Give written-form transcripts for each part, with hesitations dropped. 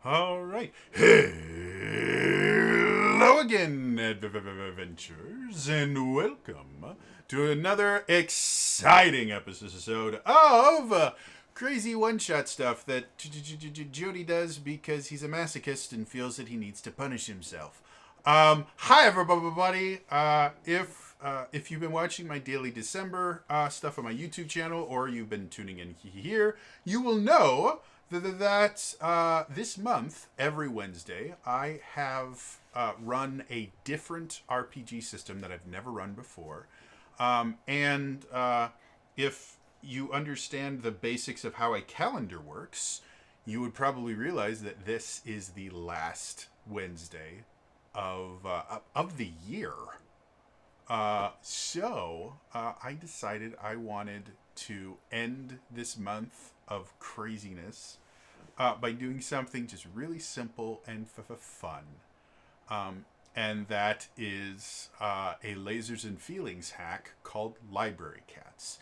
All right. Hello again, adventurers, and welcome to another exciting episode of crazy one-shot stuff that Jody does because he's a masochist and feels that he needs to punish himself. Hi, everybody. If you've been watching my daily December stuff on my YouTube channel, or you've been tuning in here, you will know that this month, every Wednesday, I have run a different RPG system that I've never run before. And if you understand the basics of how a calendar works, you would probably realize that this is the last Wednesday of the year. So I decided I wanted to end this month of craziness by doing something just really simple and fun. And that is a Lasers and Feelings hack called Library Cats.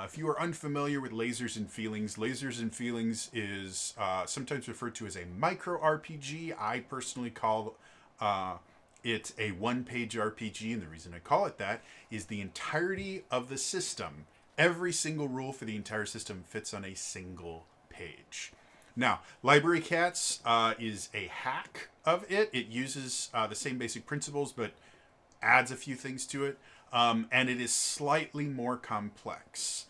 If you are unfamiliar with Lasers and Feelings is sometimes referred to as a micro RPG. I personally call it's a one-page RPG, and the reason I call it that is the entirety of the system. Every single rule for the entire system fits on a single page. Now, Library Cats is a hack of it. It uses the same basic principles, but adds a few things to it. And it is slightly more complex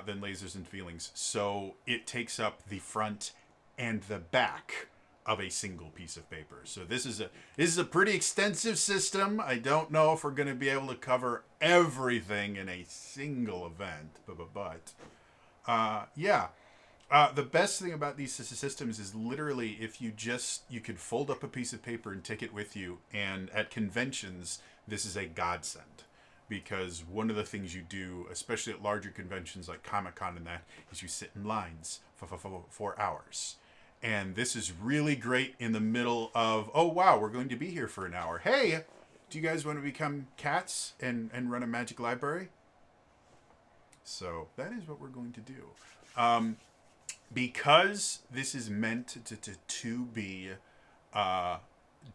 than Lasers and Feelings. So it takes up the front and the back of a single piece of paper. So this is a pretty extensive system. I don't know if we're going to be able to cover everything in a single event, but yeah. The best thing about these systems is literally if you could fold up a piece of paper and take it with you, and at conventions, this is a godsend. Because one of the things you do, especially at larger conventions like Comic-Con and that, is you sit in lines for hours. And this is really great in the middle of, oh wow, we're going to be here for an hour. Hey, do you guys want to become cats and run a magic library? So that is what we're going to do. Because this is meant to be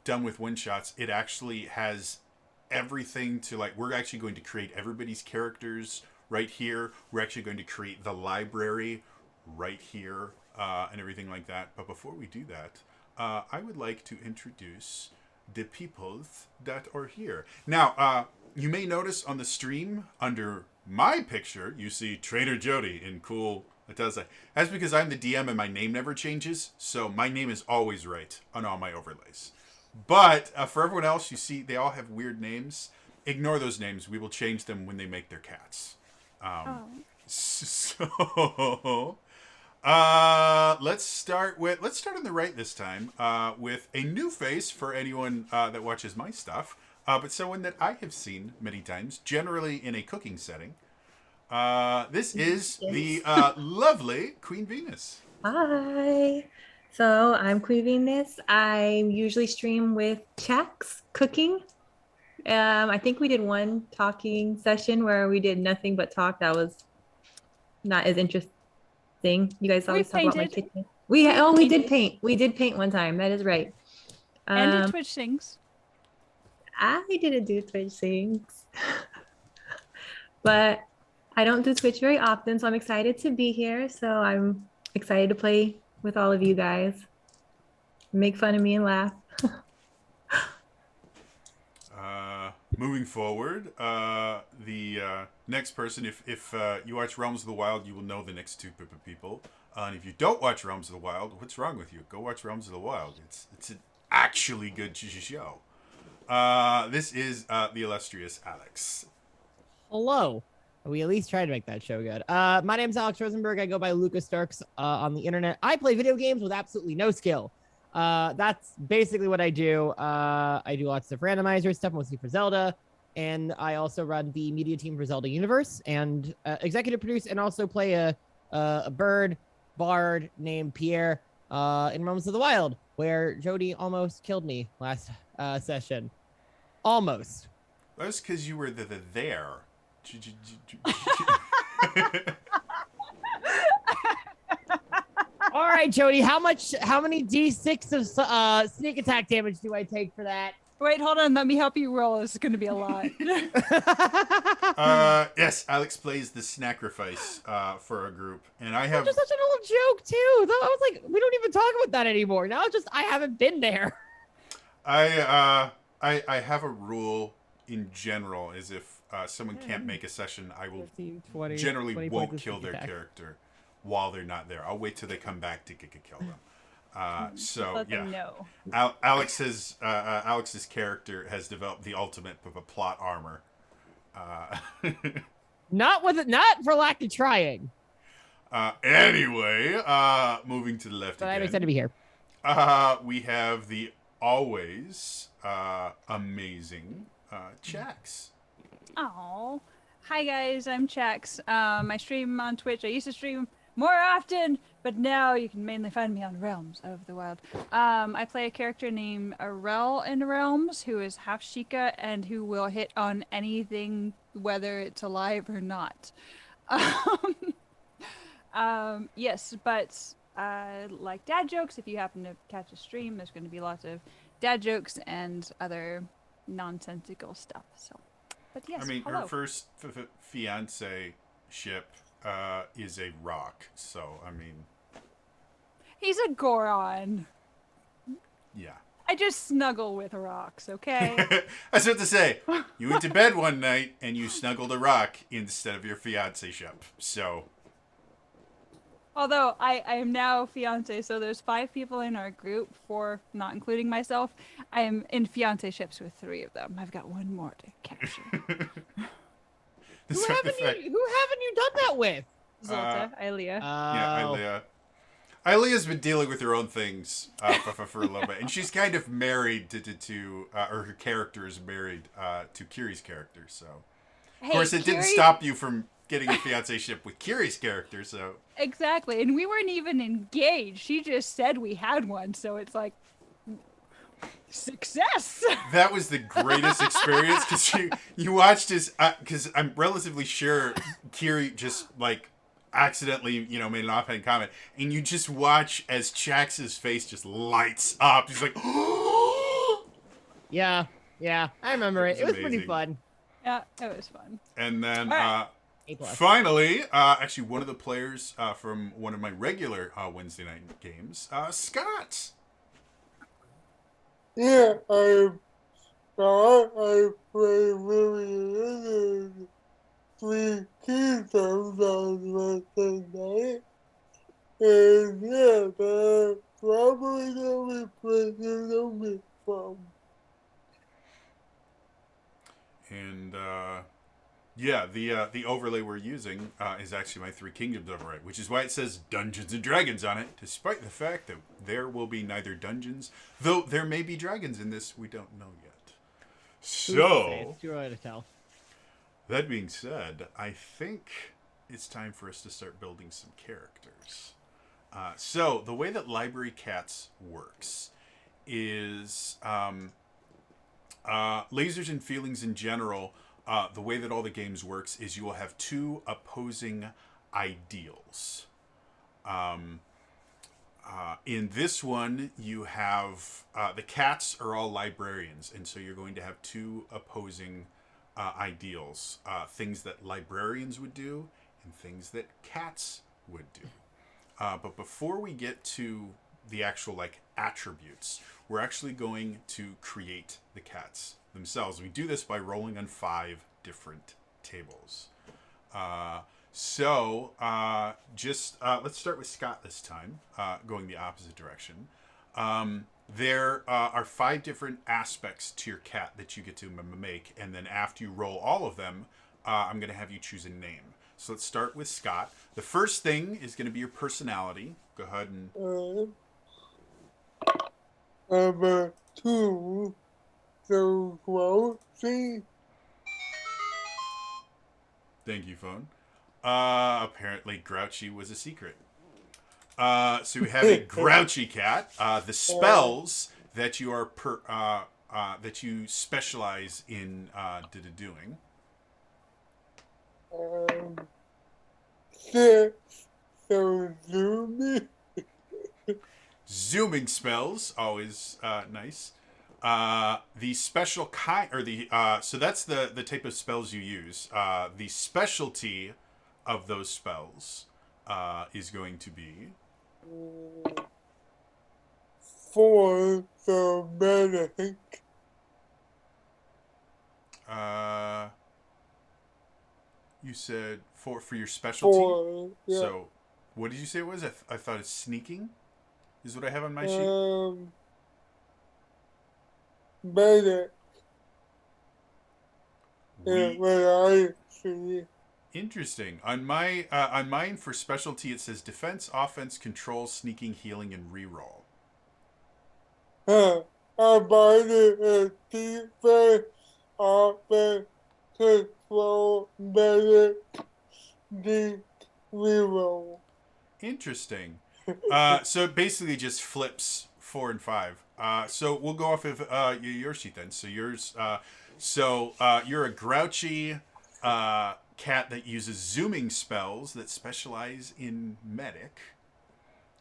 done with one-shots, it actually has everything to, like, we're actually going to create everybody's characters right here. We're actually going to create the library right here. And everything like that. But before we do that, I would like to introduce the peoples that are here. Now, you may notice on the stream, under my picture, you see Trader Jody in cool Italics. That's because I'm the DM and my name never changes, so my name is always right on all my overlays. But for everyone else, you see they all have weird names. Ignore those names. We will change them when they make their cats. So... let's start on the right this time, with a new face for anyone that watches my stuff, but someone that I have seen many times, generally in a cooking setting. This is the lovely Queen Venus. Hi. So I'm Queen Venus. I usually stream with Chax cooking. I think we did one talking session where we did nothing but talk. That was not as interesting. You guys always talk about my kitchen. We did paint. We did paint one time. That is right. And did Twitch things. I didn't do Twitch things. But I don't do Twitch very often, so I'm excited to be here. So I'm excited to play with all of you guys. Make fun of me and laugh. Moving forward, the next person, if you watch Realms of the Wild, you will know the next two people. And if you don't watch Realms of the Wild, what's wrong with you? Go watch Realms of the Wild. It's an actually good show. This is the illustrious Alex. Hello. We at least tried to make that show good. My name's Alex Rosenberg. I go by Lucas Starks on the internet. I play video games with absolutely no skill. That's basically what I do. I do lots of randomizer stuff, mostly for Zelda. And I also run the media team for Zelda Universe and executive produce and also play a bird bard named Pierre in Realms of the Wild, where Jody almost killed me last session. Almost. That's because you were there. All right, Jody. How many D6 of sneak attack damage do I take for that? Wait, hold on. Let me help you roll. This is going to be a lot. Yes, Alex plays the sacrifice for a group, and I have just such an old joke too. I was like, we don't even talk about that anymore. Now it's just I haven't been there. I have a rule in general, is if someone can't make a session, I will 15, 20, generally 20 won't points of kill sneak their attack. character while they're not there. I'll wait till they come back to kill them. So Let yeah, them know. Alex's character has developed the ultimate of a plot armor. Not for lack of trying. Anyway, moving to the left But I'm again. excited to be here. We have the always amazing Chax. Oh, hi guys, I'm Chax. I stream on Twitch. I used to stream more often, but now you can mainly find me on Realms of the Wild. I play a character named Arel in Realms, who is half Sheikah and who will hit on anything, whether it's alive or not. Yes, but like dad jokes, if you happen to catch a stream, there's going to be lots of dad jokes and other nonsensical stuff. So, but yes, I mean, hello. her first fiance ship is a rock, so I mean, He's a Goron. yeah. I just snuggle with rocks, okay? I was about to say, you went to bed one night and you snuggled a rock instead of your fiance ship. So, Although I am now fiance, so there's 5 people in our group, 4 not including myself. I am in fiance ships with 3 of them. I've got 1 more to capture. Who haven't you done that with? Zolta, Ilea. yeah, Ilea. Ilea's been dealing with her own things for a little bit, and she's kind of married or her character is married to Kiri's character. So, of course, it didn't stop you from getting a fiance ship with Kiri's character. So Exactly, and we weren't even engaged. She just said we had one, so it's like success. that was the greatest experience because you watched his because I'm relatively sure Kiri just like accidentally made an offhand comment, and you just watch as Chax's face just lights up. He's like, yeah, I remember it. It was pretty amazing. fun. Yeah, it was fun. And then All right. finally, actually one of the players from one of my regular Wednesday night games, Scott. Yeah, I'm Scott. I play really 3 kingdoms on Wednesday night. And yeah, that's probably the only place you know me from. And yeah, the overlay we're using is actually my 3 Kingdoms overlay, which is why it says Dungeons and Dragons on it, despite the fact that there will be neither dungeons, though there may be dragons in this, we don't know yet. So, It's too early to tell. that being said, I think it's time for us to start building some characters. So, the way that Library Cats works is Lasers and Feelings in general. The way that all the games works is you will have 2 opposing ideals. In this one, you have the cats are all librarians, and so you're going to have 2 opposing ideals, things that librarians would do and things that cats would do. But before we get to the actual attributes, we're actually going to create the cats themselves. We do this by rolling on 5 different tables. So let's start with Scott this time, going the opposite direction. There are 5 different aspects to your cat that you get to make, and then after you roll all of them, I'm going to have you choose a name. So let's start with Scott. The first thing is going to be your personality. Go ahead and... I'm a 2, so grouchy. Thank you, phone. Apparently grouchy was a secret. So we have a grouchy cat. The spells that you are that you specialize in doing. So zoomy. zooming spells, always nice. The special kind, or the so that's the type of spells you use. The specialty of those spells is going to be For the medic. You said for your specialty. Yeah. So, what did you say it was? I thought it's sneaking. Is what I have on my sheet. Medic. We- What I see. Interesting. On mine for specialty, it says defense, offense, control, sneaking, healing, and reroll. I find it a defense, offense, control, medic, deep reroll. Interesting. So it basically just flips 4 and 5. So we'll go off of your sheet then. So yours. You're a grouchy cat that uses zooming spells that specialize in medic.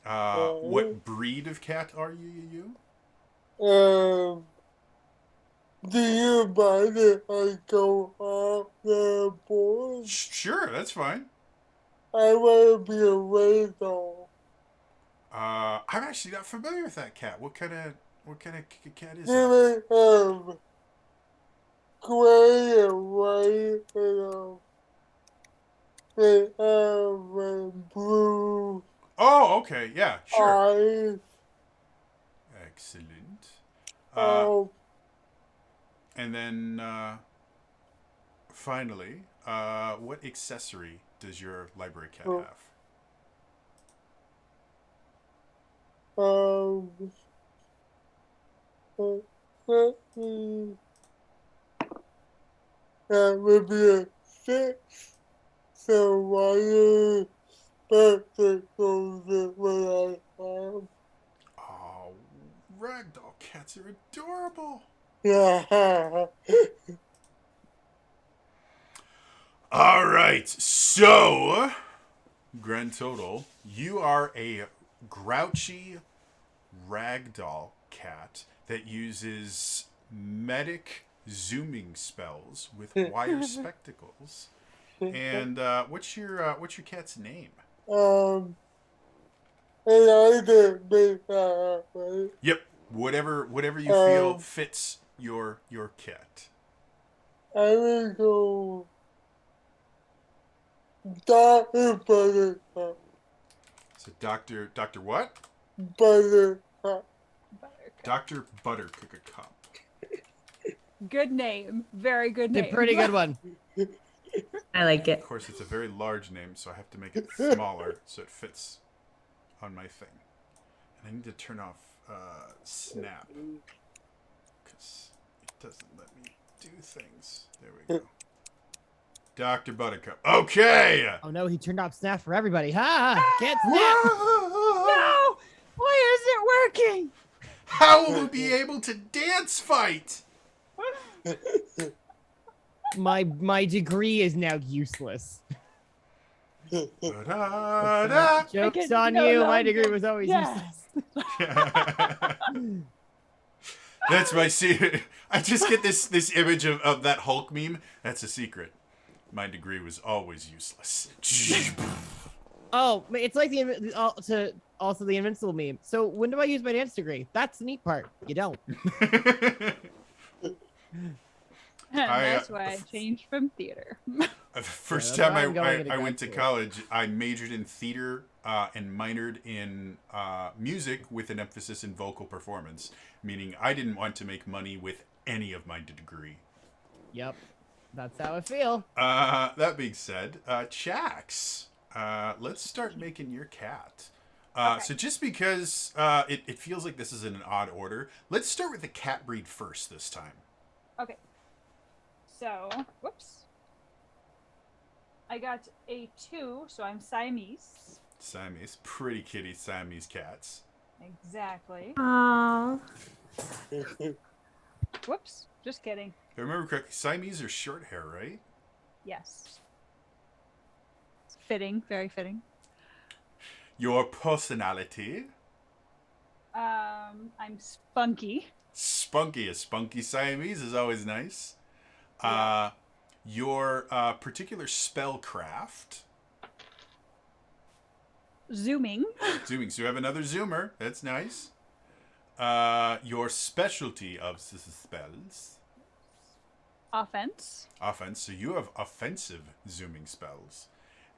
What breed of cat are you? Do you mind if I go off the board? Sure, that's fine. I want to be a radar. I'm actually not familiar with that cat. What kind of cat is Give that? it gray and white and blue Oh, okay, yeah, sure. eyes. Excellent. Oh, And then finally, what accessory does your library cat have? That would be a 6. So why spectacles is what I have. Oh, ragdoll cats are adorable. Yeah. All right, so grand total, you are a grouchy ragdoll cat that uses medic zooming spells with wire spectacles. And what's your cat's name? And I didn't make that up, right? Yep, whatever you feel fits your cat. I will go Dr. Buttercup. So Dr. what? Buttercup. Dr. Buttercup. Good name. Very good It's name. a pretty good one. I like it. Of course, it's a very large name, so I have to make it smaller so it fits on my thing. And I need to turn off Snap because it doesn't let me do things. There we go. Dr. Buttercup. Okay! Oh no, he turned off Snap for everybody. Ha! Can't snap! No! Why isn't it working? How will we be able to dance fight? My degree is now useless. Da-da-da. Joke's can on no you. My longer- degree was always Yes. useless. That's my secret. I just get this image of that Hulk meme. That's a secret. My degree was always useless. Oh, it's like also the Invincible meme. So when do I use my dance degree? That's the neat part. You don't. That's why I changed from theater. First Yeah, that's time why I'm going I to went to grad college, I majored in theater and minored in music with an emphasis in vocal performance, meaning I didn't want to make money with any of my degree. Yep. That's how I feel. That being said, Chax, let's start making your cat. Okay. So just because it feels like this is in an odd order, let's start with the cat breed first this time. Okay. So, whoops. I got a 2, so I'm Siamese. Siamese, pretty kitty Siamese cats. Exactly. Aww. Whoops. Just kidding. If I remember correctly, Siamese are short hair, right? Yes. It's fitting. Very fitting. Your personality. I'm spunky. Spunky. A spunky Siamese is always nice. Yeah. Your particular spellcraft. Zooming. Zooming. So you have another zoomer. That's nice. Your specialty of spells. Offense. Offense. So you have offensive zooming spells.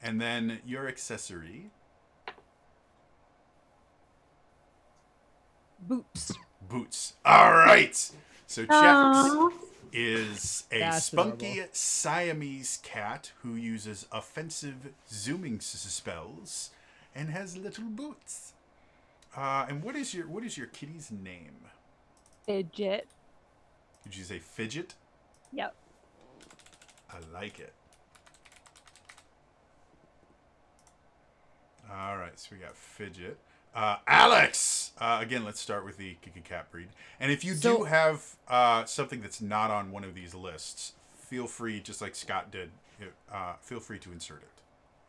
And then your accessory. Boots. Boots. All right. So Chex Aw. is a That's spunky adorable. Siamese cat who uses offensive zooming spells and has little boots. And what is your kitty's name? Fidget. Did you say Fidget? Yep. I like it. All right, so we got Fidget. Alex! Again, let's start with the cat breed. And if you do have something that's not on one of these lists, feel free, just like Scott did, feel free to insert it.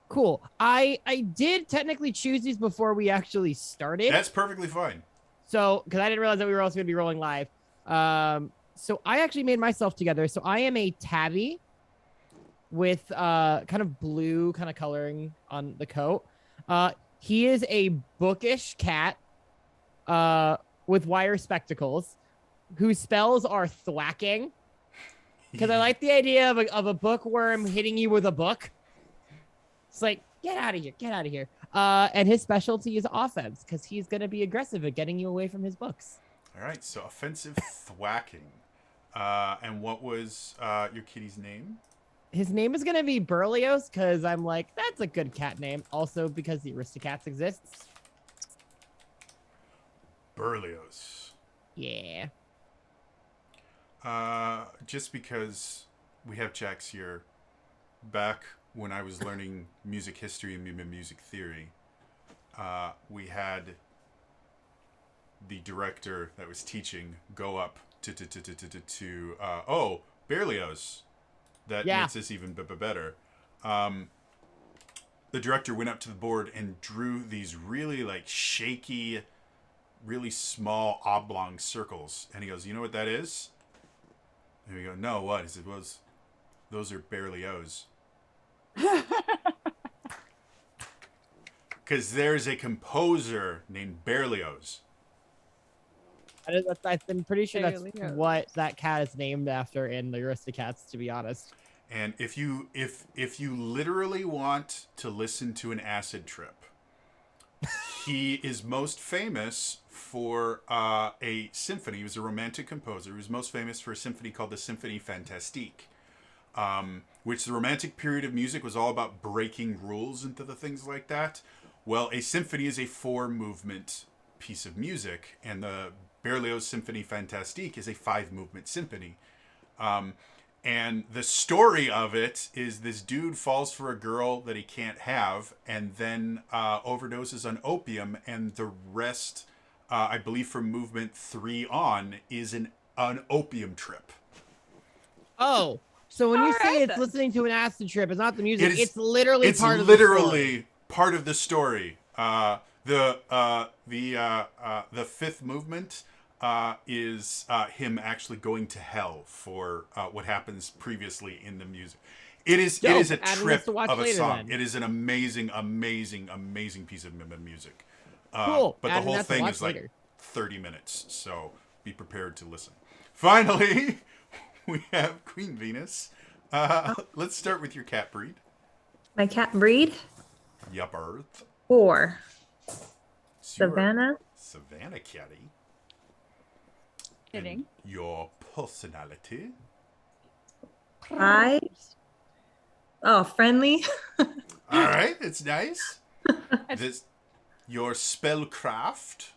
Cool. I did technically choose these before we actually started. That's perfectly fine. So, because I didn't realize that we were also going to be rolling live. So I actually made myself together. So I am a tabby with kind of blue kind of coloring on the coat. He is a bookish cat with wire spectacles whose spells are thwacking. Because I like the idea of a bookworm hitting you with a book. It's like, get out of here, get out of here. And his specialty is offense because he's going to be aggressive at getting you away from his books. All right, so offensive thwacking. And what was your kitty's name? His name is going to be Berlioz because I'm like, that's a good cat name. Also because the Aristocats exists. Berlioz. Yeah. Just because we have Jax here, back when I was learning music history and music theory, we had the director that was teaching go up to Berlioz. That makes this even better. The director went up to the board and drew these really like shaky, really small oblong circles. And he goes, "You know what that is?" And we go, "No, what?" He said, "Well, those are Berlioz." Because there's a composer named Berlioz. I've been pretty sure that's Berlioz. what that cat is named after in the Aristocats, to be honest. And if you literally want to listen to an acid trip, he is most famous for a symphony. He was a romantic composer. He was most famous for a symphony called the Symphony Fantastique, which the romantic period of music was all about breaking rules and the things like that. Well, a symphony is a 4-movement piece of music, and the Berlioz Symphony Fantastique is a 5-movement symphony. And the story of it is this dude falls for a girl that he can't have and then overdoses on opium, and the rest, I believe from movement 3 on, is an opium trip. Oh, so when you say Alright it's then. Listening to an acid trip, it's not the music. It is- It's literally It's part of the story. literally part of the story. The 5th movement is him actually going to hell for what happens previously in the music. It is Dope. a Add this trip to watch of a later, song. then. It is an amazing piece of music. Cool. But the Adding whole that to thing watch is like later. 30 minutes, so be prepared to listen. Finally, we have Queen Venus. Let's start with your cat breed. My cat breed? Yup, Earth. 4. So you're a Savannah. Savannah catty. Kidding. And your personality. 5. Oh, friendly. All right, it's nice. Your spellcraft.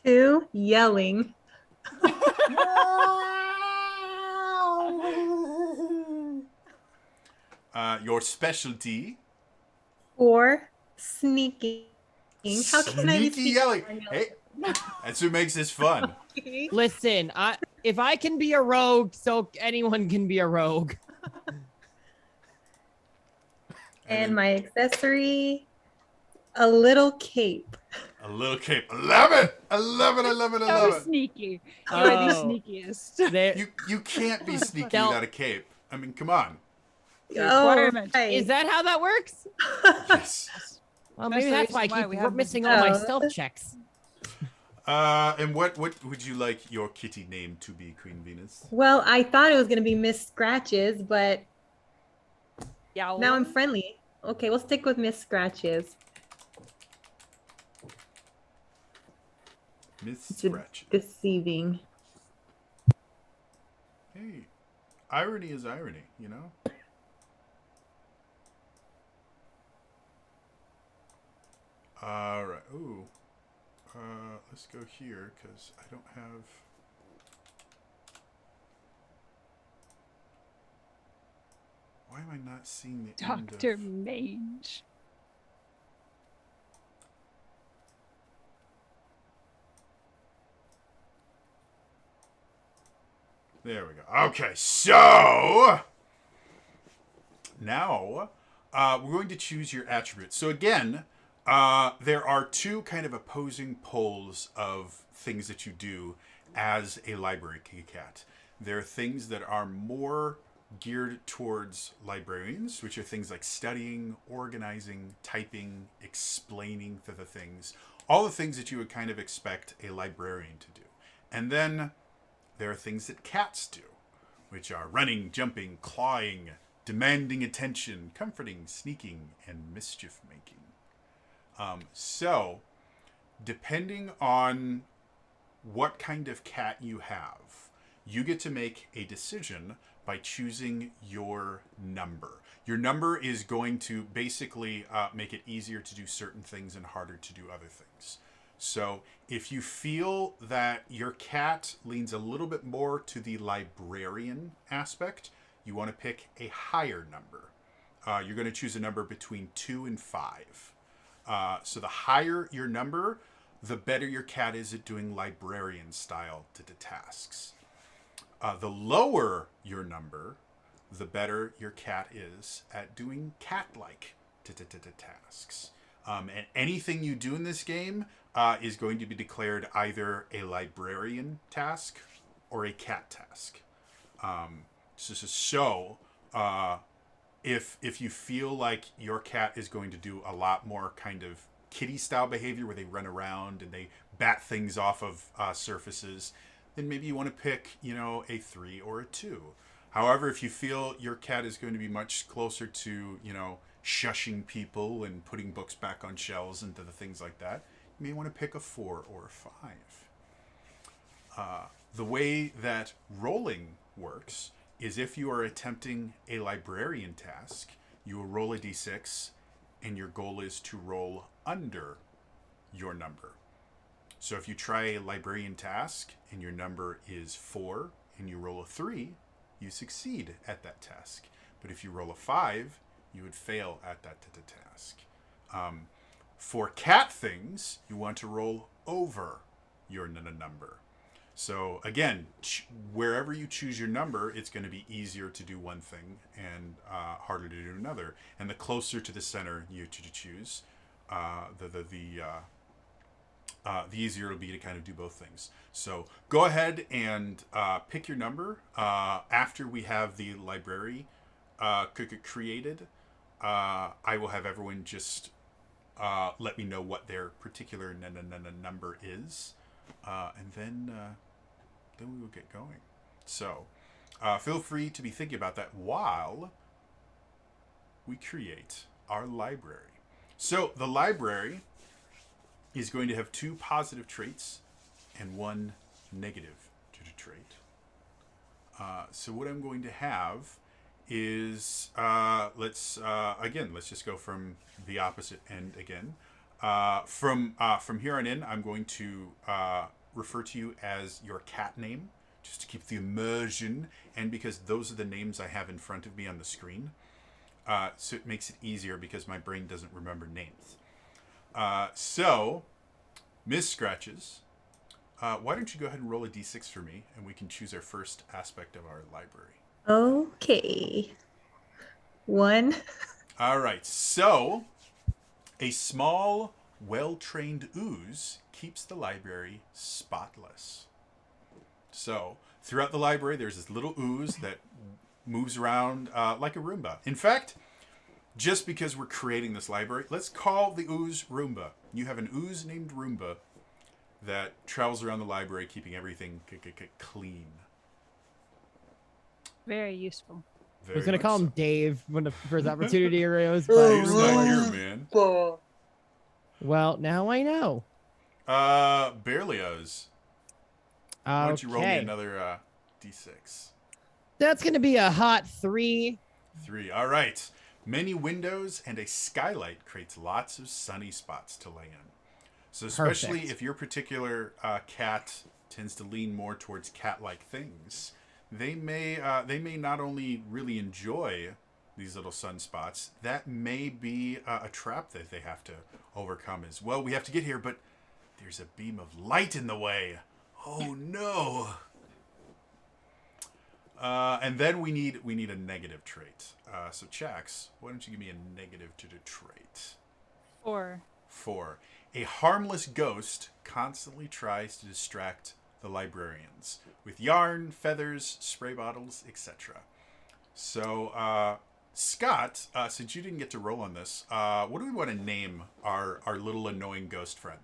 2. Yelling. Your specialty. 4. Sneaking. How can I be Sneaky yelling. sneaking? Hey, that's what makes this fun. Listen, if I can be a rogue, so anyone can be a rogue. And my accessory, a little cape. A little cape. I love it. I love it. I love it. I So love it. sneaky. You are the Oh. sneakiest. There, You can't be sneaky Del- without a cape. I mean, come on. It's a Oh, requirement. right. is that how that works? Yes. Well, That's maybe the that's why I reason why keep we have missing all my Oh. stealth checks. And what would you like your kitty name to be, Queen Venus? Well, I thought it was gonna be Miss Scratches, but Yeah. now I'm friendly. Okay, we'll stick with Miss Scratches. Miss It's a Scratch. deceiving. Hey, irony is irony, you know? All right. Ooh. Let's go here because I don't have. Why am I not seeing the end Dr. of... Mange. There we go. Okay, so now we're going to choose your attributes. So again, there are two kind of opposing poles of things that you do as a library cat. There are things that are more geared towards librarians, which are things like studying, organizing, typing, explaining the things, all the things that you would kind of expect a librarian to do. And then there are things that cats do, which are running, jumping, clawing, demanding attention, comforting, sneaking, and mischief making. So, depending on what kind of cat you have, you get to make a decision by choosing your number. Your number is going to basically make it easier to do certain things and harder to do other things. So if you feel that your cat leans a little bit more to the librarian aspect, you want to pick a higher number. You're going to choose a number between 2 and 5. So the higher your number, the better your cat is at doing librarian style tasks. The lower your number, the better your cat is at doing cat-like tasks. And anything you do in this game is going to be declared either a librarian task or a cat task. So if you feel like your cat is going to do a lot more kind of kitty-style behavior where they run around and they bat things off of surfaces, then maybe you want to pick, a 3 or a 2. However, if you feel your cat is going to be much closer to, shushing people and putting books back on shelves and the things like that, you may want to pick a 4 or a 5. The way that rolling works is if you are attempting a librarian task, you will roll a d6 and your goal is to roll under your number. So if you try a librarian task and your number is 4 and you roll a 3, you succeed at that task. But if you roll a 5, you would fail at that task. For cat things, you want to roll over your number. So again, wherever you choose your number, it's going to be easier to do one thing and harder to do another. And the closer to the center you choose, the easier it'll be to kind of do both things. So go ahead and pick your number. After we have the library created, I will have everyone just let me know what their particular number is, and then we will get going. So feel free to be thinking about that while we create our library. So the library is going to have 2 positive traits and 1 negative trait. So what I'm going to have is, let's just go from the opposite end again. From here on in, I'm going to refer to you as your cat name, just to keep the immersion, and because those are the names I have in front of me on the screen. So it makes it easier because my brain doesn't remember names. So, Miss Scratches, why don't you go ahead and roll a d6 for me, and we can choose our first aspect of our library. Okay. 1. All right, so a small well-trained ooze keeps the library spotless. So, throughout the library, there's this little ooze that moves around like a Roomba. In fact, just because we're creating this library, let's call the ooze Roomba. You have an ooze named Roomba that travels around the library, keeping everything clean. Very useful. I was gonna call him Dave when the first opportunity arose, Dave's but not here, man. well, now I know. Berlioz. Why don't you roll me another d6? That's gonna be a hot 3. 3. All right. Many windows and a skylight creates lots of sunny spots to lay in. So especially Perfect. if your particular cat tends to lean more towards cat-like things, they may not only really enjoy these little sunspots, that may be a trap that they have to overcome as well. We have to get here, but there's a beam of light in the way. Oh no! And then we need a negative trait. So Chax, why don't you give me a negative to the trait? 4. 4. A harmless ghost constantly tries to distract the librarians with yarn, feathers, spray bottles, etc. So, Scott, since you didn't get to roll on this, what do we want to name our little annoying ghost friend?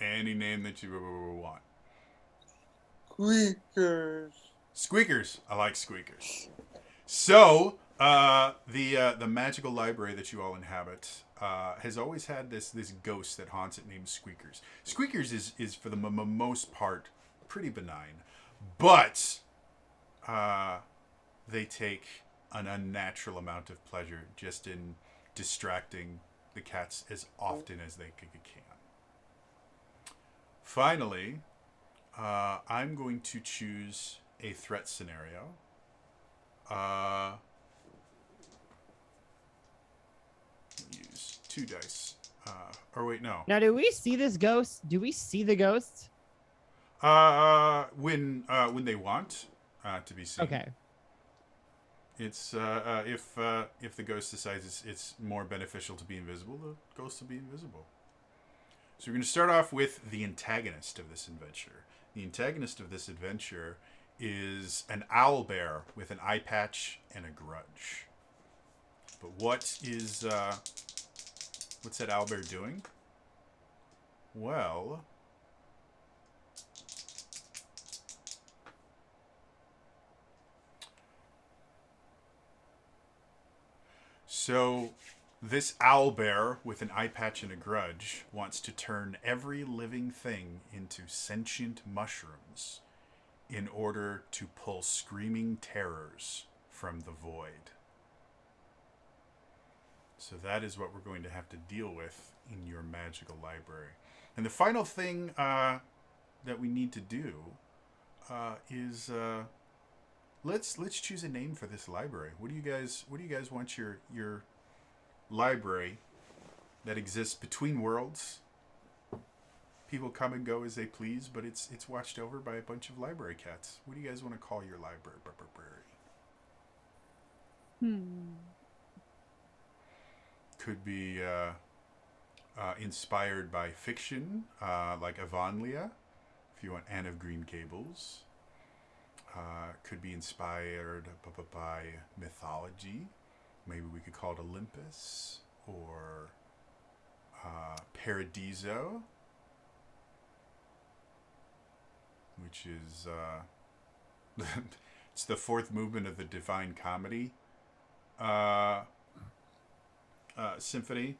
Any name that you want. Squeakers. Squeakers. I like squeakers. So, the magical library that you all inhabit has always had this ghost that haunts it named Squeakers. Squeakers is for the most part pretty benign, but they take an unnatural amount of pleasure just in distracting the cats as often as they can. Finally, I'm going to choose a threat scenario. Use 2 dice. Or wait, no. Now, do we see this ghost? Do we see the ghost? When they want to be seen. Okay. It's if the ghost decides it's more beneficial to be invisible, the ghost will be invisible. So we're going to start off with the antagonist of this adventure. The antagonist of this adventure is an owl bear with an eye patch and a grudge. But what's that owl bear doing? Well, so this owl bear with an eye patch and a grudge wants to turn every living thing into sentient mushrooms in order to pull screaming terrors from the void. So that is what we're going to have to deal with in your magical library. And the final thing that we need to do is let's choose a name for this library. What do you guys want your library that exists between worlds? People come and go as they please, but it's watched over by a bunch of library cats. What do you guys want to call your library? Could be inspired by fiction, like Avonlea, if you want Anne of Green Gables. Could be inspired by mythology. Maybe we could call it Olympus or Paradiso, which is it's the fourth movement of the Divine Comedy symphony,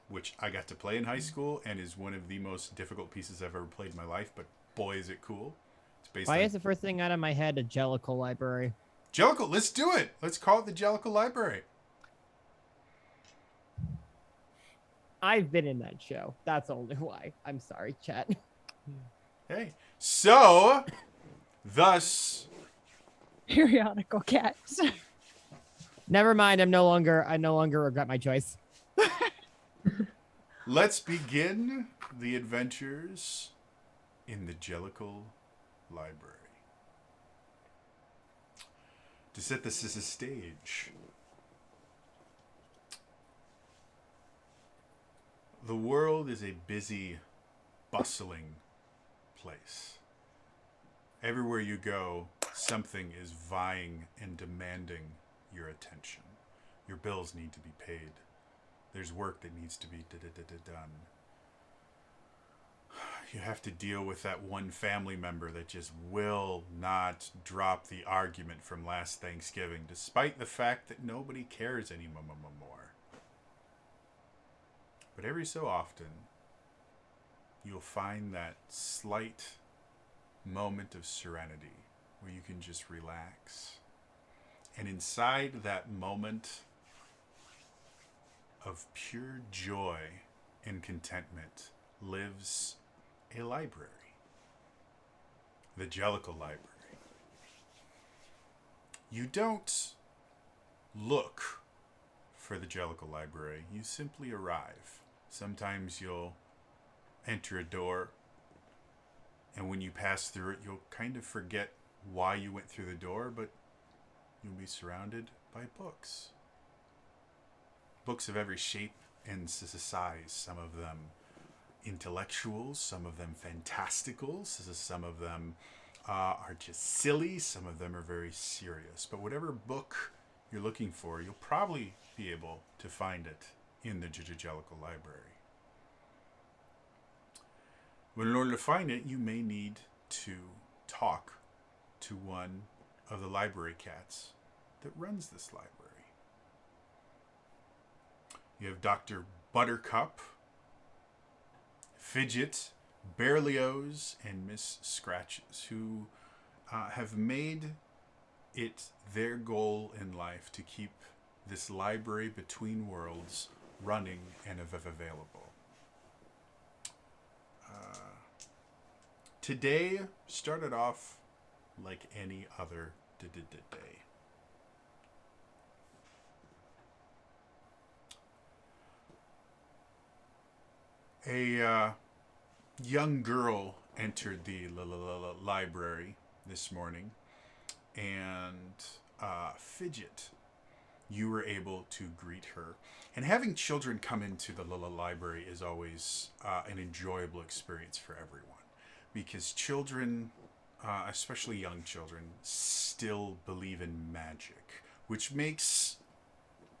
which I got to play in high school and is one of the most difficult pieces I've ever played in my life. But boy, is it cool! It's based Why on is the first thing out of my head a Jellicle library? Jellicle. Let's do it. Let's call it the Jellicle Library. I've been in that show. That's only why. I'm sorry, chat. Hey, so thus Periodical cats. Never mind. I no longer regret my choice. Let's begin the adventures in the Jellicle Library. To set this as a stage, the world is a busy, bustling place. Everywhere you go, something is vying and demanding your attention. Your bills need to be paid. There's work that needs to be done. You have to deal with that one family member that just will not drop the argument from last Thanksgiving, despite the fact that nobody cares anymore. But every so often, you'll find that slight moment of serenity where you can just relax. And inside that moment of pure joy and contentment lives a library. The Jellicle Library. You don't look for the Jellicle Library. You simply arrive. Sometimes you'll enter a door, and when you pass through it, you'll kind of forget why you went through the door, but you'll be surrounded by books. Books of every shape and size. Some of them intellectuals, some of them fantasticals, some of them are just silly, some of them are very serious. But whatever book you're looking for, you'll probably be able to find it in the Jellicle Library. But in order to find it, you may need to talk to one of the library cats that runs this library. You have Dr. Buttercup, Fidget, Berlioz, and Miss Scratches, who have made it their goal in life to keep this library between worlds running and available. Today started off like any other day. A young girl entered the library this morning, and Fidget, you were able to greet her. And having children come into the library is always an enjoyable experience for everyone, because children, especially young children, still believe in magic, which makes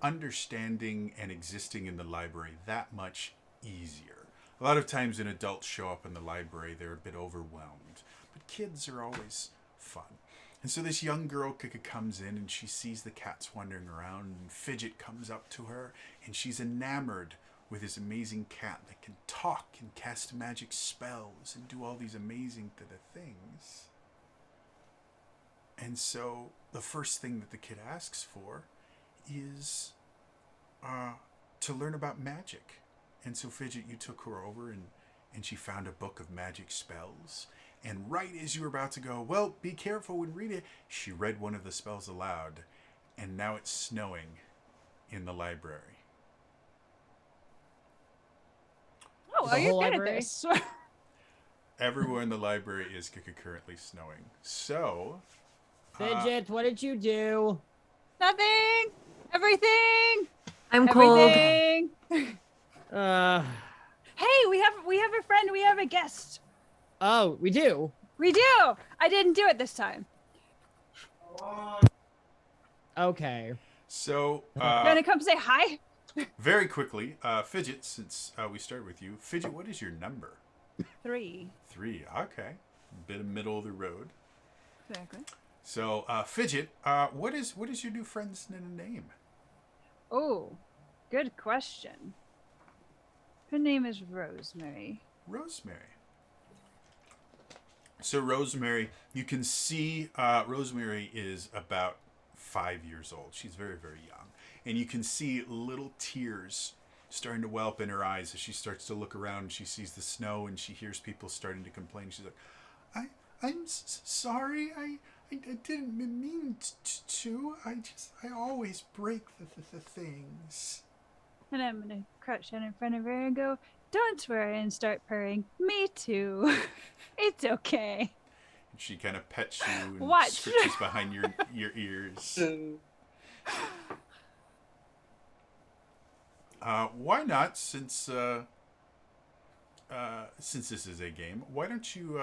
understanding and existing in the library that much easier. A lot of times when adults show up in the library, they're a bit overwhelmed. But kids are always fun. And so this young girl comes in and she sees the cats wandering around, and Fidget comes up to her and she's enamored with this amazing cat that can talk and cast magic spells and do all these amazing things. And so the first thing that the kid asks for is to learn about magic. And so Fidget, you took her over and she found a book of magic spells. And right as you were about to go, well, be careful and read it, she read one of the spells aloud. And now it's snowing in the library. Oh, are you good at this? Everywhere in the library is currently snowing. So... Fidget, what did you do? Nothing. Everything. I'm cold. Everything. Hey, we have a friend. We have a guest. Oh, we do? We do. I didn't do it this time. Okay. So, You want to come say hi? very quickly, Fidget, since we started with you, Fidget, what is your number? 3. 3, okay. Bit of middle of the road. Exactly. So, Fidget, what is your new friend's name? Oh, good question. Her name is Rosemary. Rosemary. So Rosemary, you can see Rosemary is about 5 years old. She's very, very young. And you can see little tears starting to well up in her eyes as she starts to look around and she sees the snow and she hears people starting to complain. She's like, I'm sorry. I didn't mean to. I always break the things. And I'm going to crouch down in front of her and go, Don't worry and start purring. Me too. It's okay. She kind of pets you and Watch. scritches behind your ears. Why not? Since this is a game, why don't you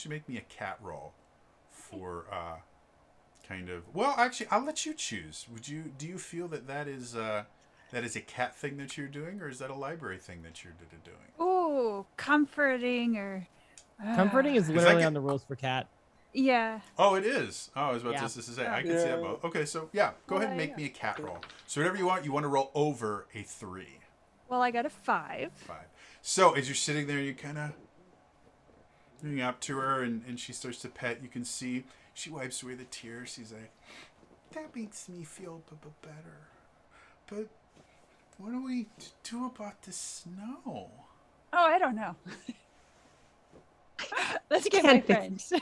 make me a cat roll for kind of? Well, actually, I'll let you choose. Do you feel that is a cat thing that you're doing, or is that a library thing that you're doing? Ooh, comforting or. Comforting is I literally get- on the rules for cat. Yeah. Oh, it is. Oh, I was about Yeah. to say I can see that both. Okay, so yeah, go ahead and make me a cat roll. So whatever you want. You want to roll over a 3. Well, I got a 5. 5. So as you're sitting there, you kind of moving up to her, and she starts to pet. You can see she wipes away the tears. She's like, "That makes me feel better. But what do we do about the snow?" Oh, I don't know. Let's get Can't my fix friends.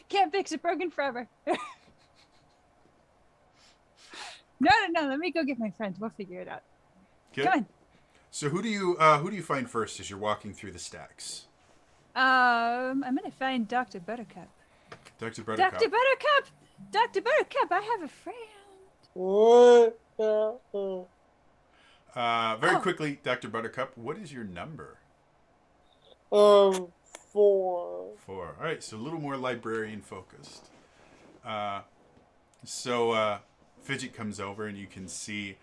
Can't fix it. Broken forever. No. Let me go get my friends. We'll figure it out. Good. Come on. So who do you find first as you're walking through the stacks? I'm gonna find Dr. Buttercup. Dr. Buttercup. Dr. Buttercup! Dr. Buttercup, I have a friend. What? Very quickly, Dr. Buttercup, what is your number? 4. 4. All right, so a little more librarian focused. So Fidget comes over, and you can see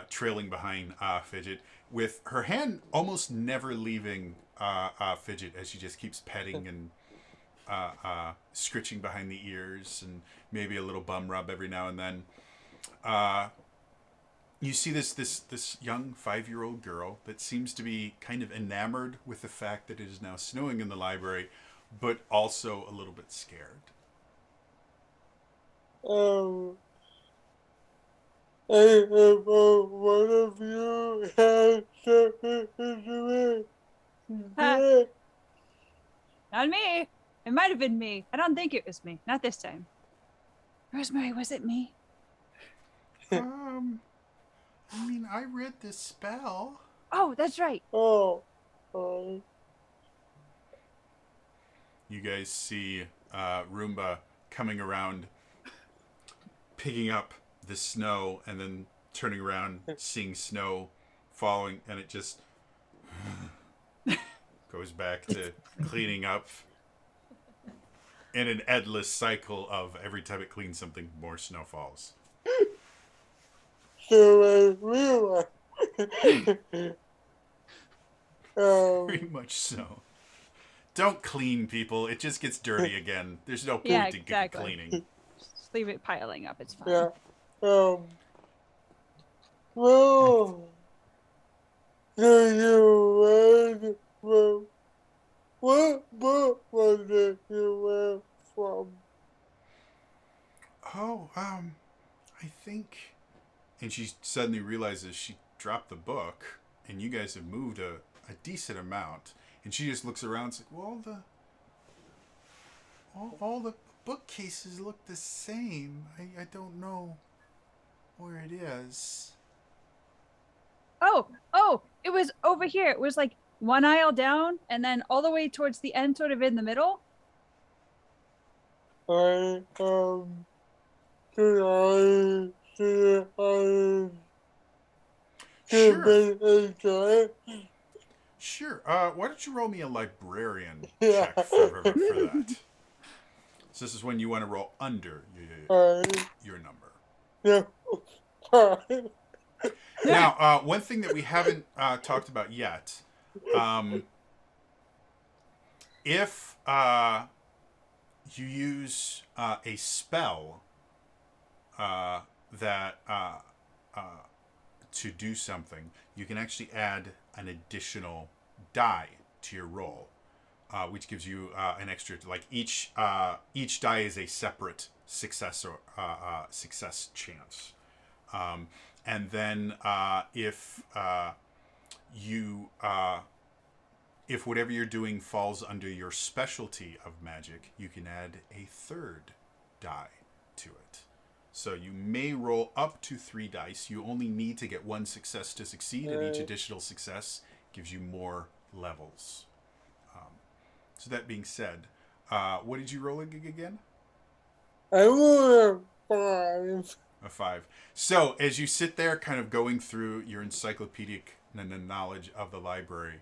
trailing behind Fidget, with her hand almost never leaving Fidget, as she just keeps petting and scritching behind the ears, and maybe a little bum rub every now and then. You see this young 5-year-old girl that seems to be kind of enamored with the fact that it is now snowing in the library, but also a little bit scared. One of you has something to do Huh. Not me. It might have been me. I don't think it was me. Not this time. Rosemary, was it me? I mean, I read this spell. Oh, that's right. Oh. You guys see Roomba coming around, picking up the snow, and then turning around, seeing snow falling, and it just goes back to cleaning up in an endless cycle of every time it cleans something, more snow falls. So real. Very much so. Don't clean, people. It just gets dirty again. There's no point Yeah, to exactly. cleaning. Just leave it piling up. It's fine. Yeah. Well, do you read from what book was it you read from? Oh, I think... And she suddenly realizes she dropped the book, and you guys have moved a decent amount. And she just looks around and is like, well, all the bookcases look the same. I don't know where it is. Oh, it was over here. It was like one aisle down and then all the way towards the end, sort of in the middle. Should I Sure. Sure. Why don't you roll me a librarian check for that? So this is when you want to roll under your number. Yeah. Now, one thing that we haven't talked about yet, if you use a spell that to do something, you can actually add an additional die to your roll, which gives you an extra. Like each die is a separate success or success chance. And then if whatever you're doing falls under your specialty of magic, you can add a third die to it. So you may roll up to 3 dice. You only need to get 1 success to succeed, and each additional success gives you more levels. So that being said, what did you roll again? I rolled a 5. A 5. So as you sit there kind of going through your encyclopedic knowledge of the library,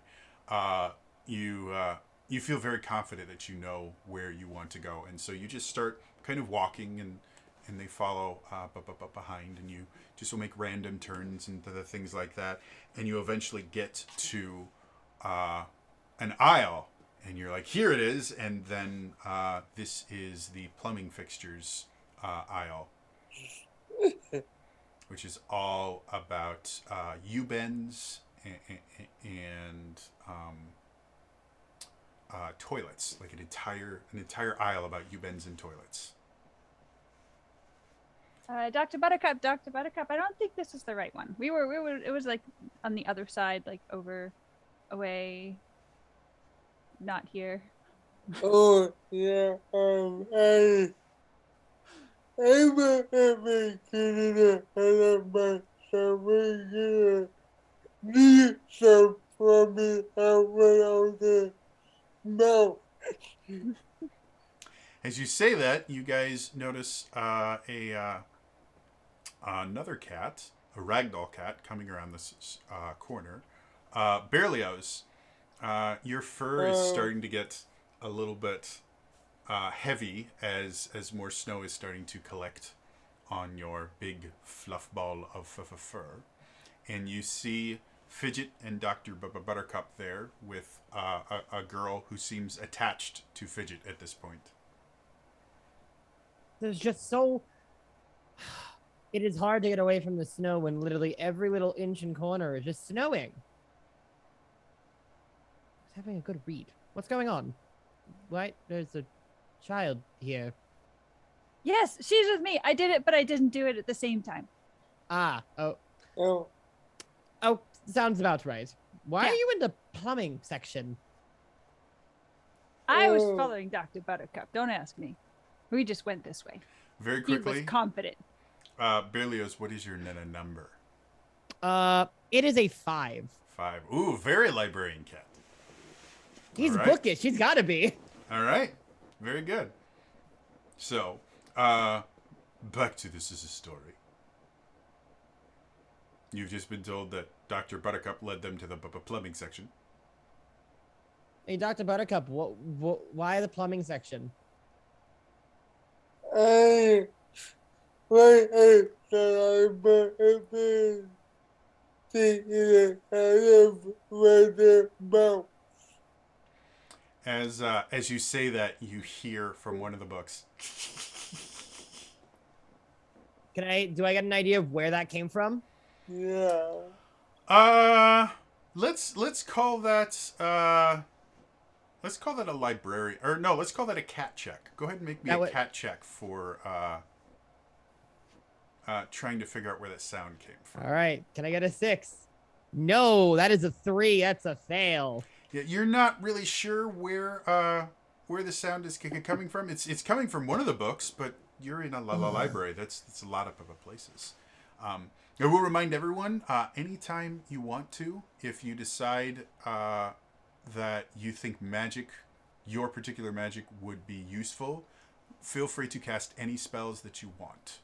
you feel very confident that you know where you want to go. And so you just start kind of walking, and they follow behind, and you just will make random turns and the things like that. And you eventually get to an aisle, and you're like, here it is. And then this is the plumbing fixtures aisle, which is all about U-bends and toilets, like an entire aisle about U-bends and toilets. Dr. Buttercup, I don't think this is the right one. We were, it was like on the other side, like away, not here. Oh, yeah, I'm a candidate about something need some from me out when I was there. No. As you say that, you guys notice another cat, a ragdoll cat, coming around this corner. Berlioz, your fur is starting to get a little bit heavy as more snow is starting to collect on your big fluff ball of fur. And you see Fidget and Dr. Buttercup there with a girl who seems attached to Fidget at this point. There's just so... It is hard to get away from the snow when literally every little inch and corner is just snowing. I was having a good read. What's going on? Why? There's a child here. Yes, she's with me. I did it, but I didn't do it at the same time. Ah, oh, Oh, sounds about right. Why Yeah. are you in the plumbing section? I was Oh. following Dr. Buttercup. Don't ask me. We just went this way. Very He quickly, was confident. Berlioz, what is your number? It is a 5. 5. Ooh, very librarian cat. He's All right. bookish. He's got to be. All right. Very good. So, back to this is a story. You've just been told that Dr. Buttercup led them to the plumbing section. Hey, Dr. Buttercup, why the plumbing section? I went outside, but I've been thinking I have read about. As you say that, you hear from one of the books. Do I get an idea of where that came from? Yeah. Let's call that a librarian, or no, let's call that a cat check. Go ahead and make me a cat check for trying to figure out where that sound came from. All right. Can I get a 6? No, that is a 3. That's a fail. Yeah, you're not really sure where the sound is coming from. It's coming from one of the books, but you're in a library. That's a lot of places. I will remind everyone, anytime you want to, if you decide that you think your particular magic would be useful, feel free to cast any spells that you want.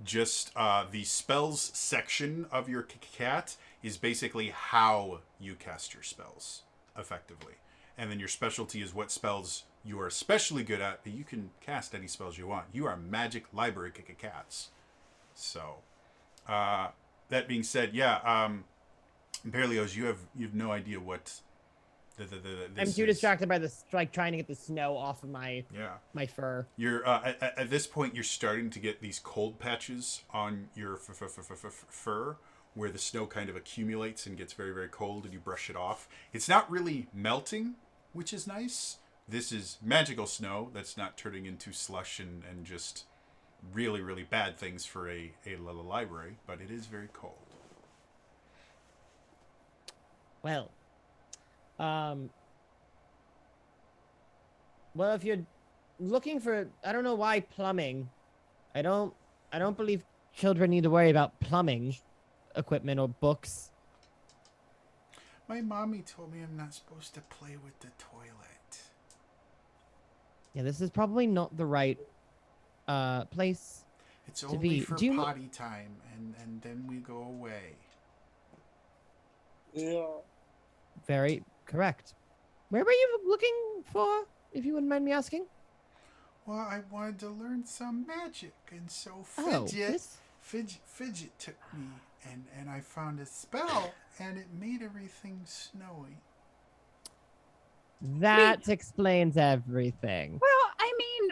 Just the spells section of your cat is basically how you cast your spells effectively. And then your specialty is what spells you are especially good at, but you can cast any spells you want. You are magic library cats. So, that being said, Berlioz, you have no idea what this I'm too is. distracted by trying to get the snow off of my fur. You're at this point, you're starting to get these cold patches on your fur, where the snow kind of accumulates and gets very, very cold, and you brush it off. It's not really melting, which is nice. This is magical snow that's not turning into slush and just really, really bad things for a little library, but it is very cold. Well, if you're looking for, I don't know why plumbing. I don't believe children need to worry about plumbing equipment or books. My mommy told me I'm not supposed to play with the toilet. Yeah, this is probably not the right place It's to only be. for Do you, potty time, and then we go away. Yeah. very correct. Where were you looking for, if you wouldn't mind me asking? Well, I wanted to learn some magic, and so Oh, Fidget took me, and I found a spell, and it made everything snowy. that explains everything. Well, I mean,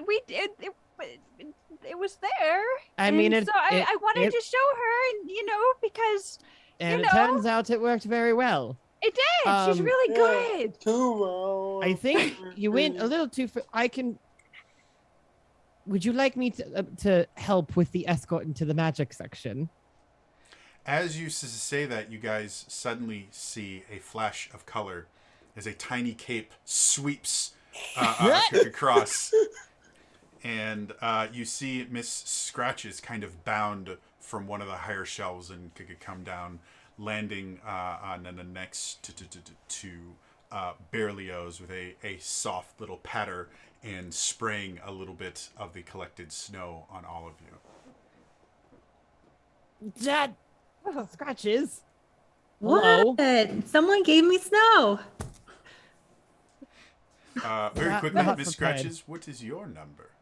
it was there. I and mean, so I wanted to show her, and because and it turns out it worked very well. it did. She's really good. Too well. I think you went a little too. I can. Would you like me to help with the escort into the magic section? As you say that, you guys suddenly see a flash of color as a tiny cape sweeps across. And you see Miss Scratches kind of bound from one of the higher shelves and come down, landing on the next to Berlioz with a soft little patter and spraying a little bit of the collected snow on all of you. Dad, Scratches. Hello. What? Someone gave me snow. Very Not quickly, prepared. Miss Scratches, what is your number?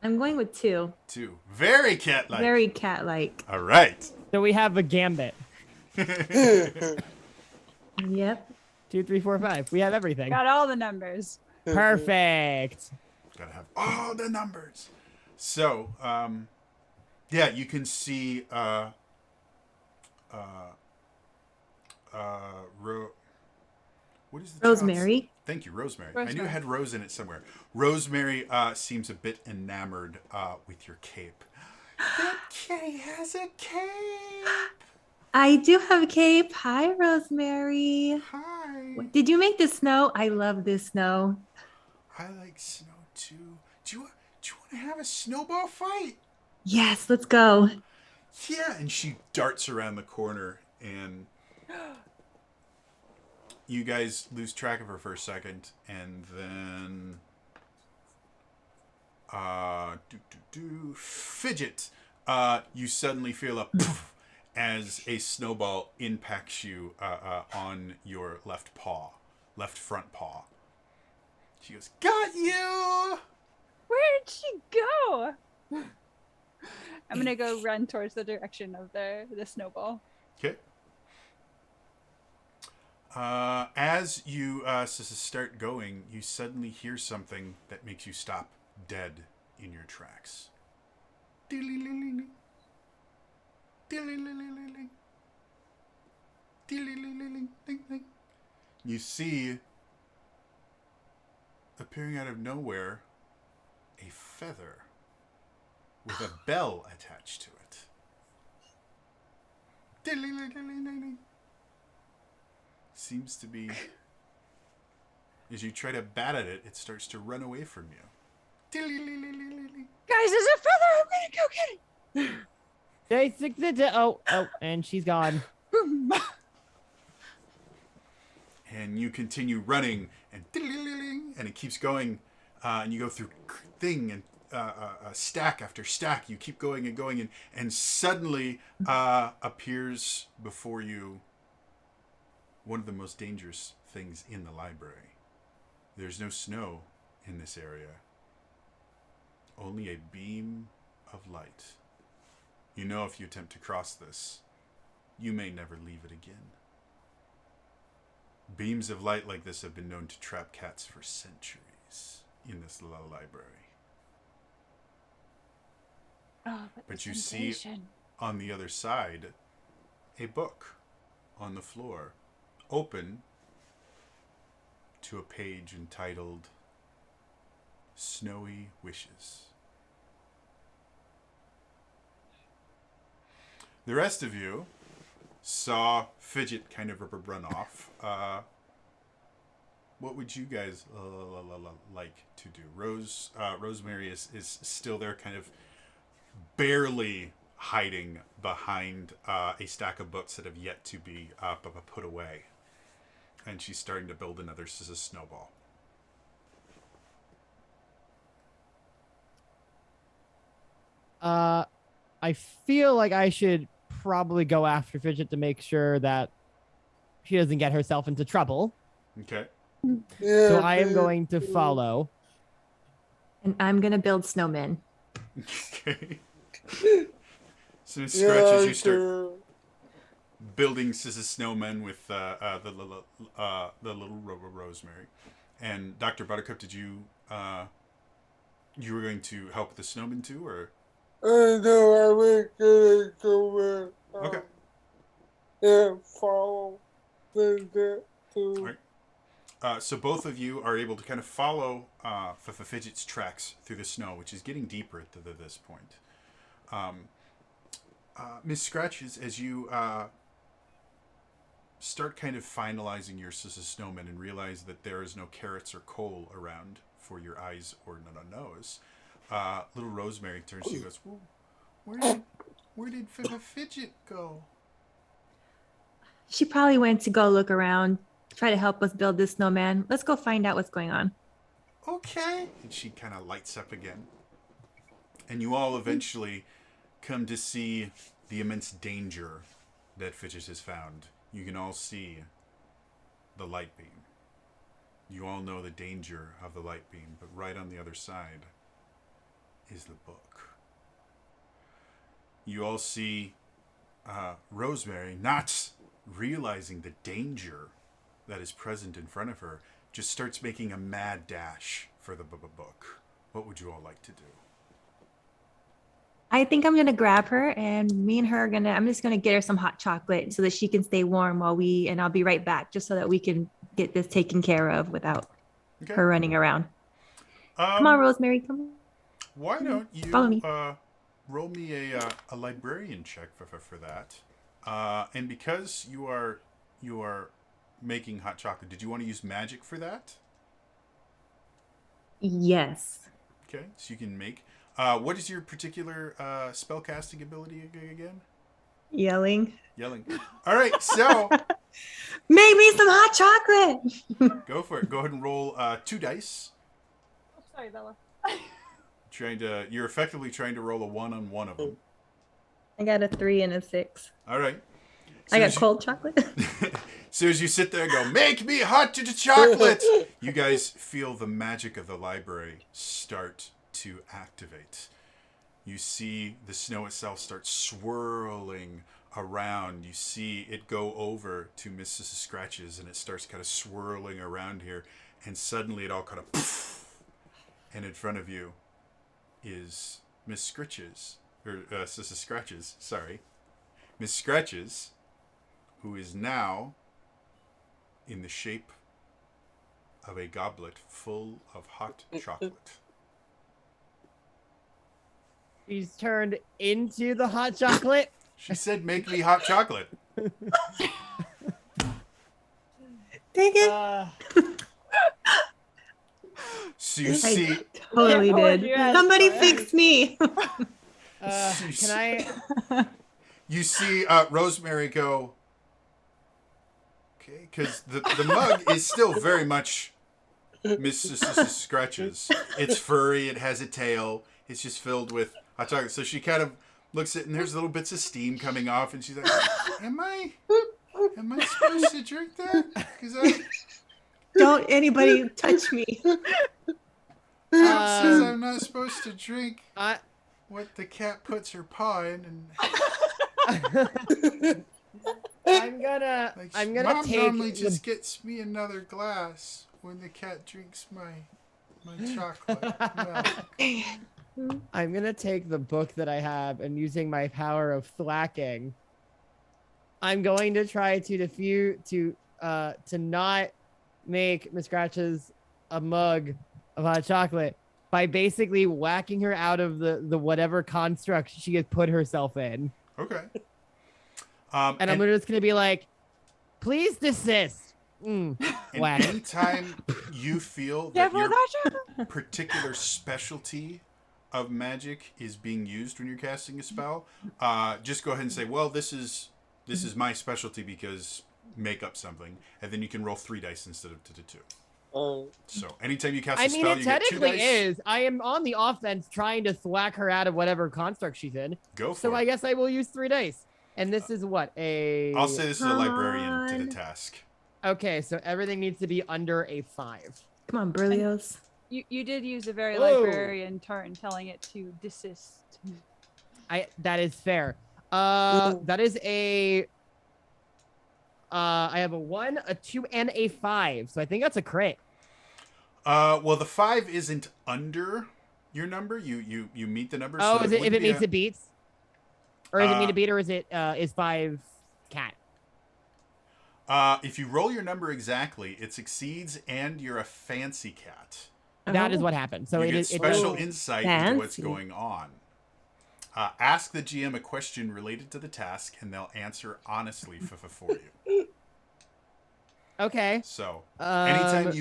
I'm going with 2. 2. Very cat-like. Very cat-like. All right. So we have a gambit. Yep. 2, 3, 4, 5. We have everything. Got all the numbers. Perfect. Gotta have all the numbers. So, yeah, you can see what is the child's- Rosemary. Thank you, Rosemary. I knew Rosemary. it had Rose in it somewhere. Rosemary seems a bit enamored with your cape. That kitty has a cape. I do have a cape. Hi, Rosemary. Hi. Did you make the snow? I love this snow. I like snow too. Do you want to have a snowball fight? Yes, let's go. Yeah, and she darts around the corner, and you guys lose track of her for a second, and then Fidget, you suddenly feel a poof as a snowball impacts you on your left front paw. She goes, "Got you!" Where did she go? I'm gonna go run towards the direction of the snowball. Okay. As you start going, you suddenly hear something that makes you stop dead in your tracks. Dee-lee-lee-lee-lee. Dee-lee-lee-lee-lee. Dee-lee-lee-lee-lee-lee. You see, appearing out of nowhere, a feather with a bell attached to it. Dee-lee-lee-lee-lee-lee. Seems to be, as you try to bat at it, it starts to run away from you. Dee-lee-lee-lee-lee-lee. Guys, there's a feather. I'm gonna go get it. Oh, and she's gone. And you continue running, and it keeps going, and you go through thing and stack after stack. You keep going and going, and suddenly appears before you one of the most dangerous things in the library. There's no snow in this area, only a beam of light. You know, if you attempt to cross this, you may never leave it again. Beams of light like this have been known to trap cats for centuries in this little library. Oh, But you see on the other side a book on the floor, open to a page entitled Snowy Wishes. The rest of you saw Fidget kind of run off. What would you guys like to do? Rosemary is still there, kind of barely hiding behind a stack of books that have yet to be put away. and she's starting to build another snowball. I feel like I should probably go after Fidget to make sure that she doesn't get herself into trouble. Okay. Yeah, So I am going to follow. And I'm going to build snowmen. Okay. So Miss Scratches, you start do. building snowmen with the little Rosemary. And Dr. Buttercup, did you you were going to help the snowmen too, or? I know I was gonna go with Okay. yeah, follow the too. Right. So both of you are able to kind of follow Fidget's tracks through the snow, which is getting deeper at this point. Miss Scratches, as you start kind of finalizing your snowman and realize that there is no carrots or coal around for your eyes or nose, little Rosemary turns to you and goes, well, where did Fidget go? She probably went to go look around, try to help us build this snowman. Let's go find out what's going on. Okay. And she kind of lights up again. And you all eventually come to see the immense danger that Fidget has found. You can all see the light beam. You all know the danger of the light beam, but right on the other side is the book. You all see Rosemary, not realizing the danger that is present in front of her, just starts making a mad dash for the book. What would you all like to do? I think I'm gonna grab her, and me and her are I'm just gonna get her some hot chocolate so that she can stay warm and I'll be right back, just so that we can get this taken care of without her running around. Come on, Rosemary, come on. Why don't Follow me. you roll me a librarian check for that? And because you are making hot chocolate, did you want to use magic for that? Yes. Okay, so you can make. What is your particular spellcasting ability again? Yelling. Yelling. All right, so Make me some hot chocolate. go for it. Go ahead and roll 2 dice. Oh, sorry, Bella. You're effectively trying to roll a 1 on one of them. I got a 3 and a 6. All right. I got cold chocolate. So as you sit there and go, make me hot chocolate, you guys feel the magic of the library start to activate. You see the snow itself start swirling around. You see it go over to Mrs. Scratches, and it starts kind of swirling around here, and suddenly it all kind of poof, and in front of you is Miss Scratches, or Mrs. Scratches, sorry. Miss Scratches, who is now in the shape of a goblet full of hot chocolate. She's turned into the hot chocolate. She said, make me hot chocolate. Dang it. So you see... Totally did. you asked Somebody for it. fix me. Can I? You see Rosemary go... Okay, because the mug is still very much Mrs. Scratches. It's furry, it has a tail, it's just filled with hot chocolate. So she kind of looks at it, and there's little bits of steam coming off, and she's like, Am I supposed to drink that? Because Don't anybody touch me. it says I'm not supposed to drink I what the cat puts her paw in, and I'm gonna Mom take normally the- just gets me another glass when the cat drinks my chocolate milk. I'm gonna take the book that I have, and using my power of thwacking, I'm going to try to not make Miss Scratches a mug of hot chocolate by basically whacking her out of the whatever construct she has put herself in. Okay. And I'm just gonna be like, please desist. And Whack. anytime you feel that your particular specialty of magic is being used when you're casting a spell, just go ahead and say, well, this is my specialty because make up something, and then you can roll 3 dice instead of 2. Uh, So anytime you cast a I mean, spell, it you get 2 technically dice. is. I am on the offense trying to thwack her out of whatever construct she's in. Go for So it. I guess I will use 3 dice. And this is what? I'll say this is a Come librarian to the on. task. Okay, so everything needs to be under a 5. Come on, Berlioz. You did use a very Whoa. librarian turn, telling it to desist. That is fair. Ooh. That is a... I have a 1, a 2, and a 5. So I think that's a crit. Well, the 5 isn't under your number. You meet the number. Oh, so is it if wouldn't it be meets a- it beats? Or is it meet Uh, a beat, or is it is 5 cat? If you roll your number exactly, it succeeds, and you're a fancy cat. That is Oh. what happened. So you it get is special Oh, insight into what's fancy. going on. Ask the GM a question related to the task, and they'll answer honestly for you. okay. So anytime Um,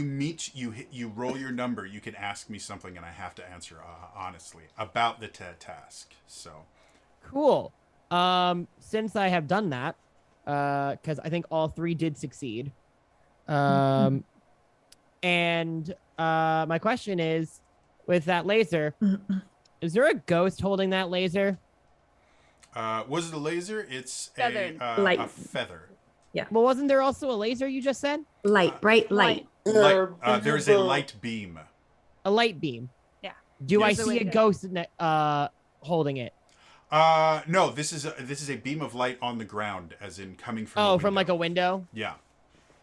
you roll your number, you can ask me something, and I have to answer honestly about the task. So Cool. Since I have done that, because I think all 3 did succeed. And my question is, with that laser, is there a ghost holding that laser? was it a laser? It's Feathered. a Light. feather. Well, wasn't there also a laser you just said? Light, bright light. Light, there's a light beam. A light beam. Yeah. Do I Yes. see a ghost holding it? No, this is a beam of light on the ground, as in coming from. Oh, a from like a window. window? Yeah,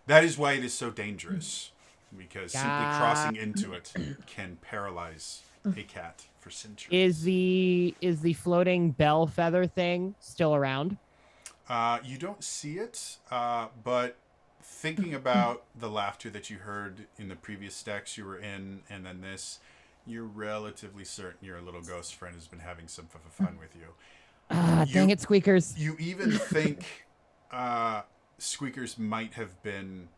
that is why it is so dangerous, because simply crossing into it can paralyze a cat for centuries. Is the floating bell feather thing still around? You don't see it, but thinking about the laughter that you heard in the previous stacks you were in, and then this, you're relatively certain your little ghost friend has been having some fun with you. Dang it, Squeakers. You even think Squeakers might have been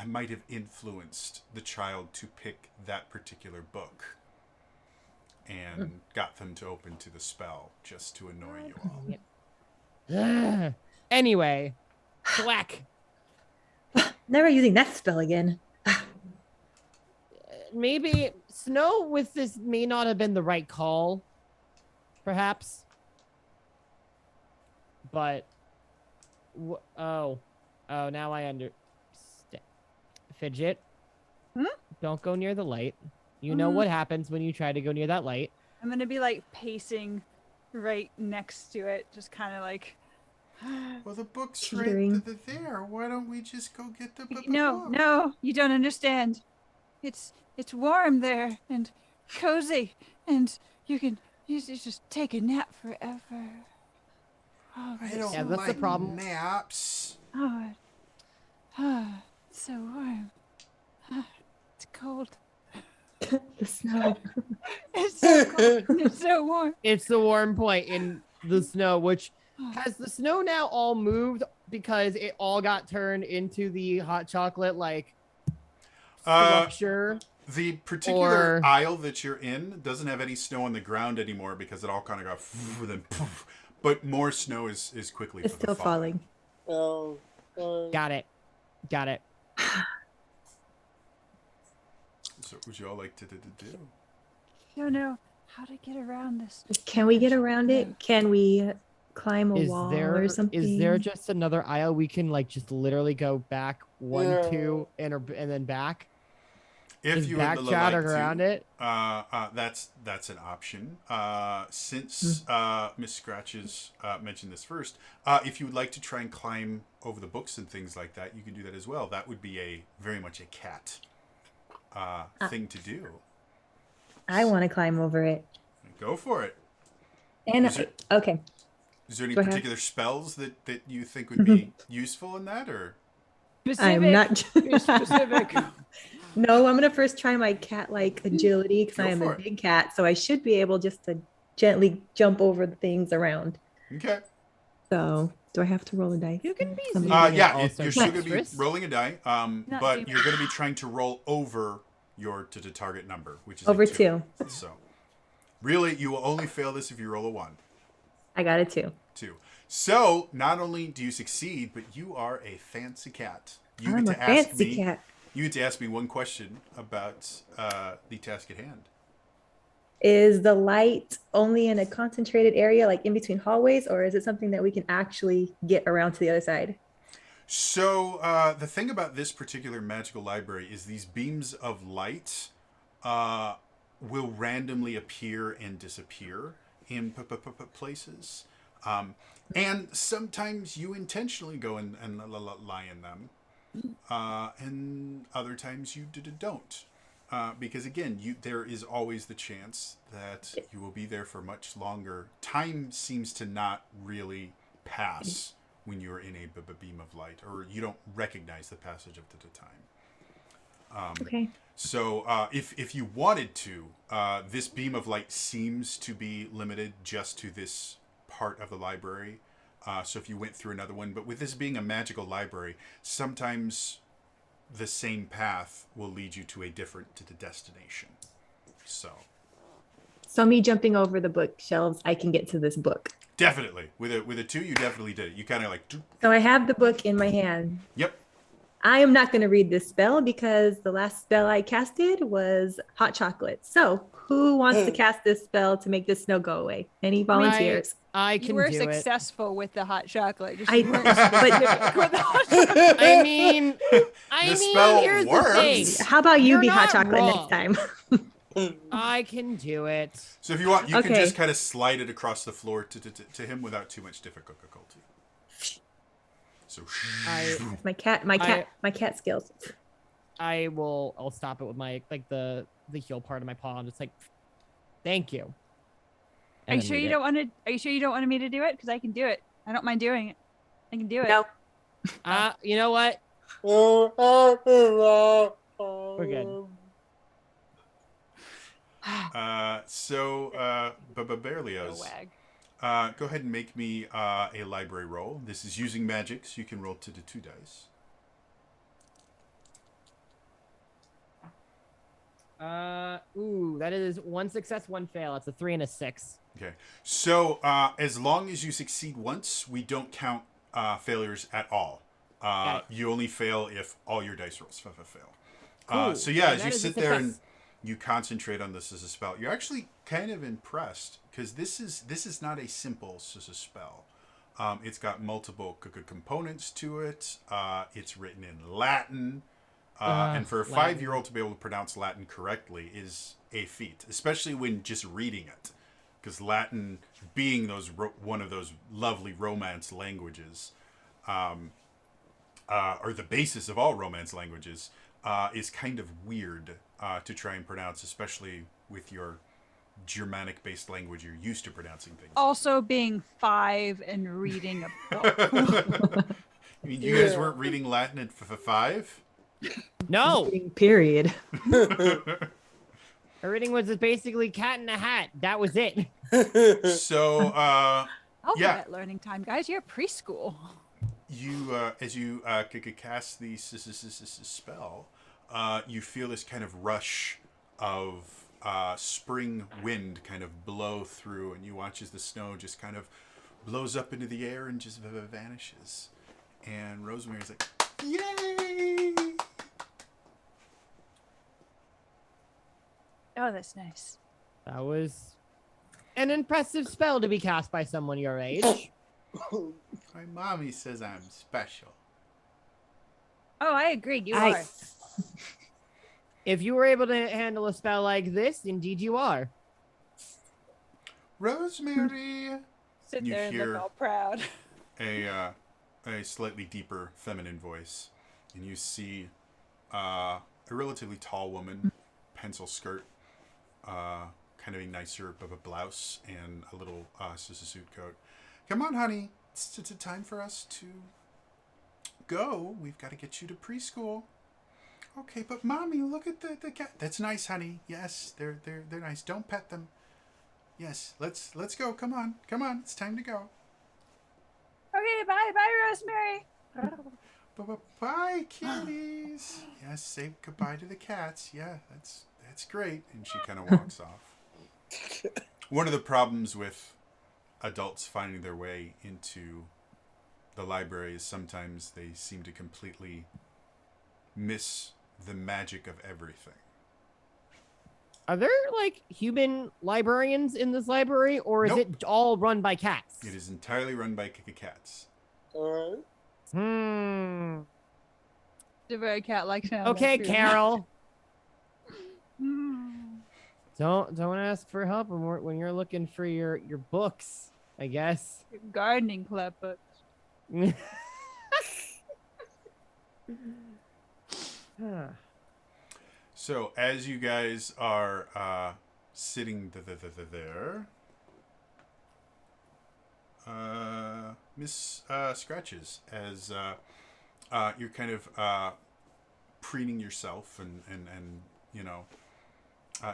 might have influenced the child to pick that particular book and got them to open to the spell just to annoy you all. Anyway, Black. Never using that spell again. Maybe Snow with this may not have been the right call, perhaps. But now I understand. Fidget, don't go near the light. You know what happens when you try to go near that light. I'm gonna be like pacing right next to it, just kind of like. Well, the book's Teetering. right there. Why don't we just go get the book? No, you don't understand. It's warm there and cozy, and you just take a nap forever. Oh, I don't Yeah, that's the like problem. naps. It's so warm. It's cold. The snow. It's so cold. It's so warm. It's the warm point in the snow, which has the snow now all moved because it all got turned into the hot chocolate like structure. The particular Or- aisle that you're in doesn't have any snow on the ground anymore because it all kind of got then poof. But more snow is quickly It's still falling. Got it. So would you all like to do? Don't know how to get around this. Can we get around it? Can we climb a Is wall there or something? is there just another aisle we can like just literally go back 1, Yeah. 2, and then back? If Is you would back like chatting to, around it? that's an option. Since Miss Scratches mentioned this first, if you would like to try and climb over the books and things like that, you can do that as well. That would be very much a cat thing to do. I want to climb over it. Go for it. And Is it- okay. Is there any Go ahead. particular spells that you think would be useful in that, or? I'm not. Be specific. No, I'm gonna first try my cat-like agility because Go I am for a it. big cat, so I should be able just to gently jump over the things around. Okay. So, do I have to roll a dice? You can be Something? zooming. Yeah, also you're still going to be dexterous. rolling a die, Not but deep. you're going to be trying to roll over your to target number, which is Over a 2. So, really, you will only fail this if you roll a 1. I got it too. 2. So not only do you succeed, but you are a fancy cat. You I'm get a to ask fancy me. cat. You get to ask me one question about the task at hand. Is the light only in a concentrated area, like in between hallways, or is it something that we can actually get around to the other side? So the thing about this particular magical library is these beams of light uh, will randomly appear and disappear in places. And sometimes you intentionally go and lie in them, and other times you don't. Because again, there is always the chance that you will be there for much longer. Time seems to not really pass when you're in a beam of light, or you don't recognize the passage of the time. Okay. So if you wanted to, this beam of light seems to be limited just to this part of the library. So if you went through another one, but with this being a magical library, sometimes the same path will lead you to a different destination. So me jumping over the bookshelves, I can get to this book. definitely with a 2, you definitely did it. You kind of like. So I have the book in my hand. Yep. I am not going to read this spell because the last spell I casted was hot chocolate. So who wants to cast this spell to make this snow go away? Any volunteers? I You can were do it. successful with the hot chocolate. Just I- you weren't specific with the hot chocolate. I mean, The spell here's works. the thing. How about you You're be hot not chocolate wrong. next time? I can do it. So if you want, you can Okay. just kind of slide it across the floor to him without too much difficulty. So my cat skills. I'll stop it with my the heel part of my paw and just like, thank you. Are And you then sure read you it. don't want to? Are you sure you don't want me to do it? Because I can do it. I don't mind doing it. I can do it. No. You know what? We're We're good. Baba Berlioz, Wag. go ahead and make me a library roll. This is using magic, so you can roll 2 dice. That is 1 success, 1 fail. It's a 3 and a 6. Okay. So as long as you succeed once, we don't count failures at all. Okay. You only fail if all your dice rolls fail. Cool. So yeah, And as that you is a sit there and success. you concentrate on this as a spell, you're actually kind of impressed because this is not a simple spell. It's got multiple components to it. It's written in Latin. And for a Latin. 5-year-old to be able to pronounce Latin correctly is a feat, especially when just reading it. Because Latin, being one of those lovely Romance languages, or the basis of all Romance languages, is kind of weird to try and pronounce, especially with your Germanic-based language you're used to pronouncing things. Also, being 5 and reading a book. I mean, you guys weren't reading Latin at 5? No, Period. her reading was basically Cat in a Hat. That was it. So, I'll Yeah. be at learning time, guys. You're preschool. you as you cast the spell, you feel this kind of rush of spring wind kind of blow through, and you watch as the snow just kind of blows up into the air and just vanishes. And Rosemary's like, "Yay!" Oh, that's nice. That was an impressive spell to be cast by someone your age. My mommy says I'm special. Oh, I agree. You I- are. If you were able to handle a spell like this, indeed you are. Rosemary. Sit You there and hear- look all proud. A slightly deeper feminine voice, and you see a relatively tall woman, pencil skirt, kind of a nicer of a blouse, and a little suit coat. Come on, honey, it's time for us to go. We've got to get you to preschool. Okay, but mommy, look at the cat. That's nice, honey. Yes, they're nice. Don't pet them. Yes, let's go. Come on, it's time to go. Okay, bye, Rosemary. Bye, kitties. Yes, say goodbye to the cats. Yeah, that's great. And she kind of walks off. One of the problems with adults finding their way into the library is sometimes they seem to completely miss the magic of everything. Are there like human librarians in this library, or is Nope. it all run by cats? It is entirely run by cats. Alright. It's a very cat-like sound. Okay, that's true. Carol. Hmm. Don't ask for help when you're looking for your books, I guess. Gardening club books. So as you guys are sitting there, Miss Scratches, as you're kind of preening yourself and you know,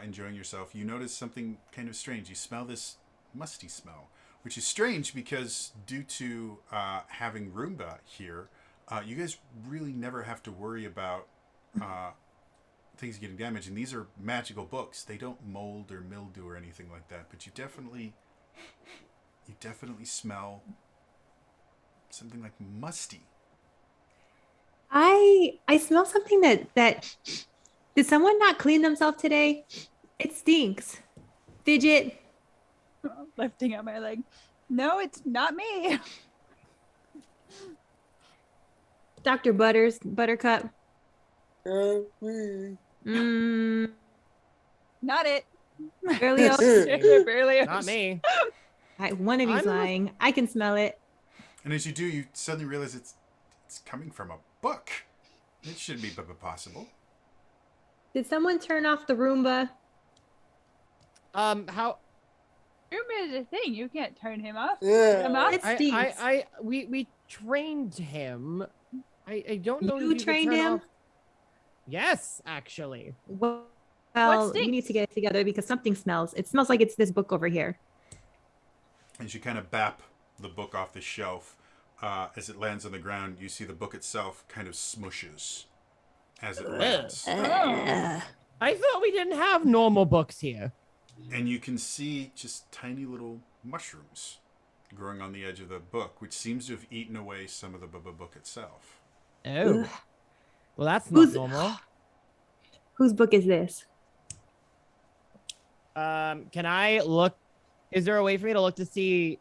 enjoying yourself, you notice something kind of strange. You smell this musty smell, which is strange because due to having Roomba here, you guys really never have to worry about things getting damaged. And these are magical books. They don't mold or mildew or anything like that. But you definitely smell something like musty. I smell something that did someone not clean themselves today? It stinks. Fidget. Lifting up my leg. No, it's not me. Dr. Buttercup. Me. Not it. Berlioz. Barely. Not me. One of you's I'm- lying. I can smell it. And as you do, you suddenly realize it's coming from a book. It shouldn't be possible. Did someone turn off the Roomba? How? Roomba is a thing. You can't turn him off. Yeah. Come on. It stinks. We trained him. I don't know. You if could trained turn him? off- Yes, actually. Well, What you need stinks? to get it together because something smells. It smells like it's this book over here. As you kind of bap the book off the shelf, as it lands on the ground, you see the book itself kind of smushes as it lands. Ugh. I thought we didn't have normal books here. And you can see just tiny little mushrooms growing on the edge of the book, which seems to have eaten away some of the book itself. Oh. Ugh. Well, that's not Who's- normal. Whose book is this? Can I look? Is there a way for me to look to see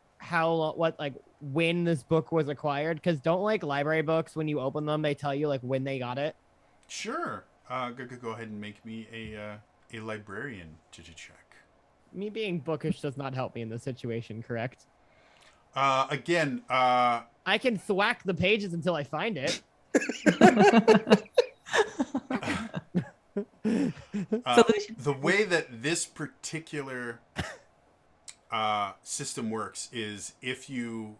when this book was acquired? Because don't like library books, when you open them, they tell you like when they got it. Sure. Go ahead and make me a librarian check. Me being bookish does not help me in this situation, correct? Again, I can thwack the pages until I find it. Solution. the way that this particular system works is if you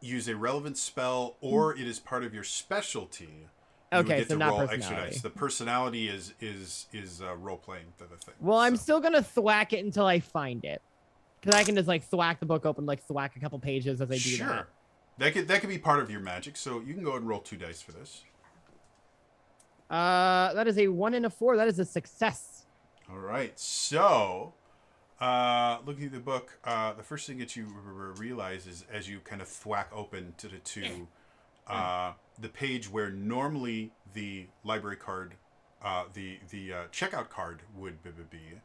use a relevant spell or it is part of your specialty, you would Okay, get so to not roll extra personality. dice. The personality is role playing the thing. Well, I'm So- still gonna thwack it until I find it, because I can just like thwack the book open, like thwack a couple pages as I do sure. that. That could be part of your magic. So you can go ahead and roll 2 dice for this. That is a 1 and a 4. That is a success. All right. So, looking at the book, the first thing that you realize is as you kind of thwack open to the page where normally the library card, the checkout card would be,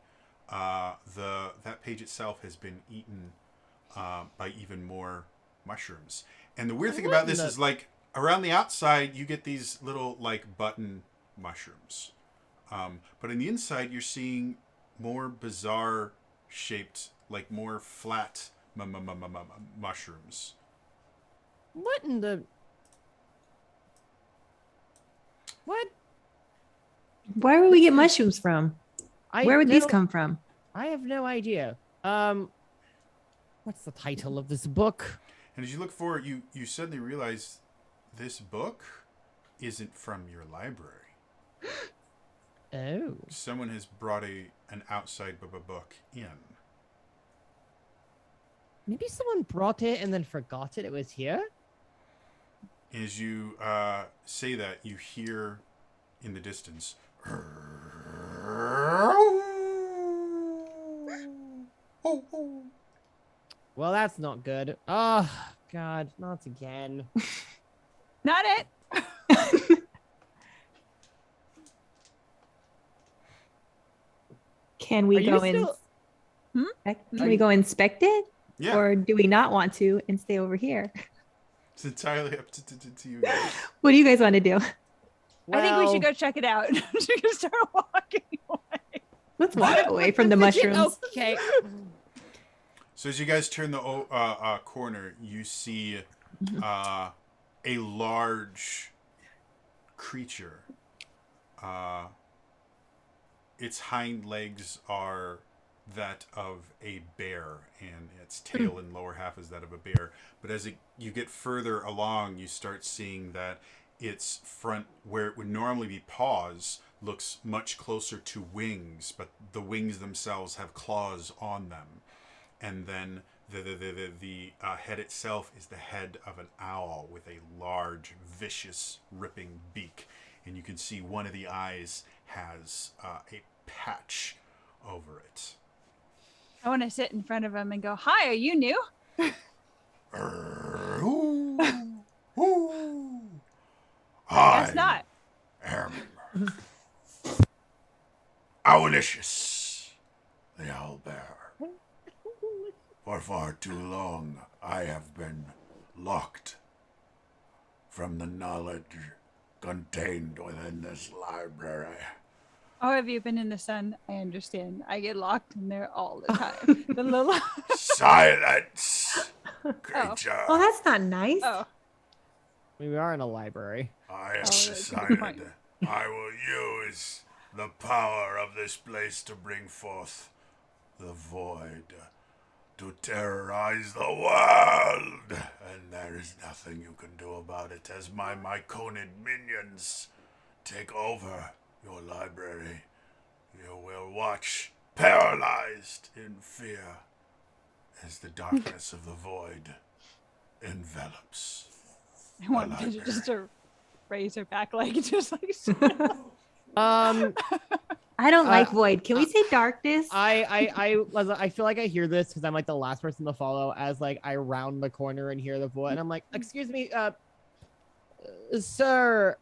that page itself has been eaten by even more mushrooms. And the weird thing about this is like around the outside you get these little like button mushrooms, but on the inside you're seeing more bizarre shaped, like more flat mushrooms. What in the? What? Where would we get mushrooms from? Where would these no- come from? I have no idea. What's the title of this book? And as you look forward, you suddenly realize this book isn't from your library. Oh. Someone has brought an outside book in. Maybe someone brought it and then forgot it was here? As you say that, you hear in the distance. Well, that's not good. Oh, God, not again. Not it. Can Are we you go in? still? Can we go inspect it? Yeah, Or do we not want to and stay over here? it's entirely up to you guys. What do you guys want to do? I think we should Well, go check it out. We can start walking away. Let's walk away from the mushrooms. Okay. So as you guys turn the corner, you see a large creature. Its hind legs are that of a bear, and its tail and lower half is that of a bear. But as you get further along, you start seeing that its front, where it would normally be paws, looks much closer to wings, but the wings themselves have claws on them. And then the head itself is the head of an owl with a large, vicious, ripping beak. And you can see one of the eyes has a patch over it. I want to sit in front of him and go, "Hi, are you new?" Ooh, ooh. Guess not. Owlicious, the owl bear. For far too long, I have been locked from the knowledge contained within this library. Oh, have you been in the sun? I understand. I get locked in there all the time. The little. Silence, creature. Oh, that's not nice. Oh, We are in a library. I have that's a good decided point. I will use the power of this place to bring forth the void, to terrorize the world. And there is nothing you can do about it as my Myconid minions take over your library. You will watch, paralyzed in fear, as the darkness of the void envelops. I want I to like just to raise her back leg, just like. Um, I don't like void. Can we say darkness? I feel like I hear this because I'm like the last person to follow as like I round the corner and hear the voice, and I'm like, excuse me, sir,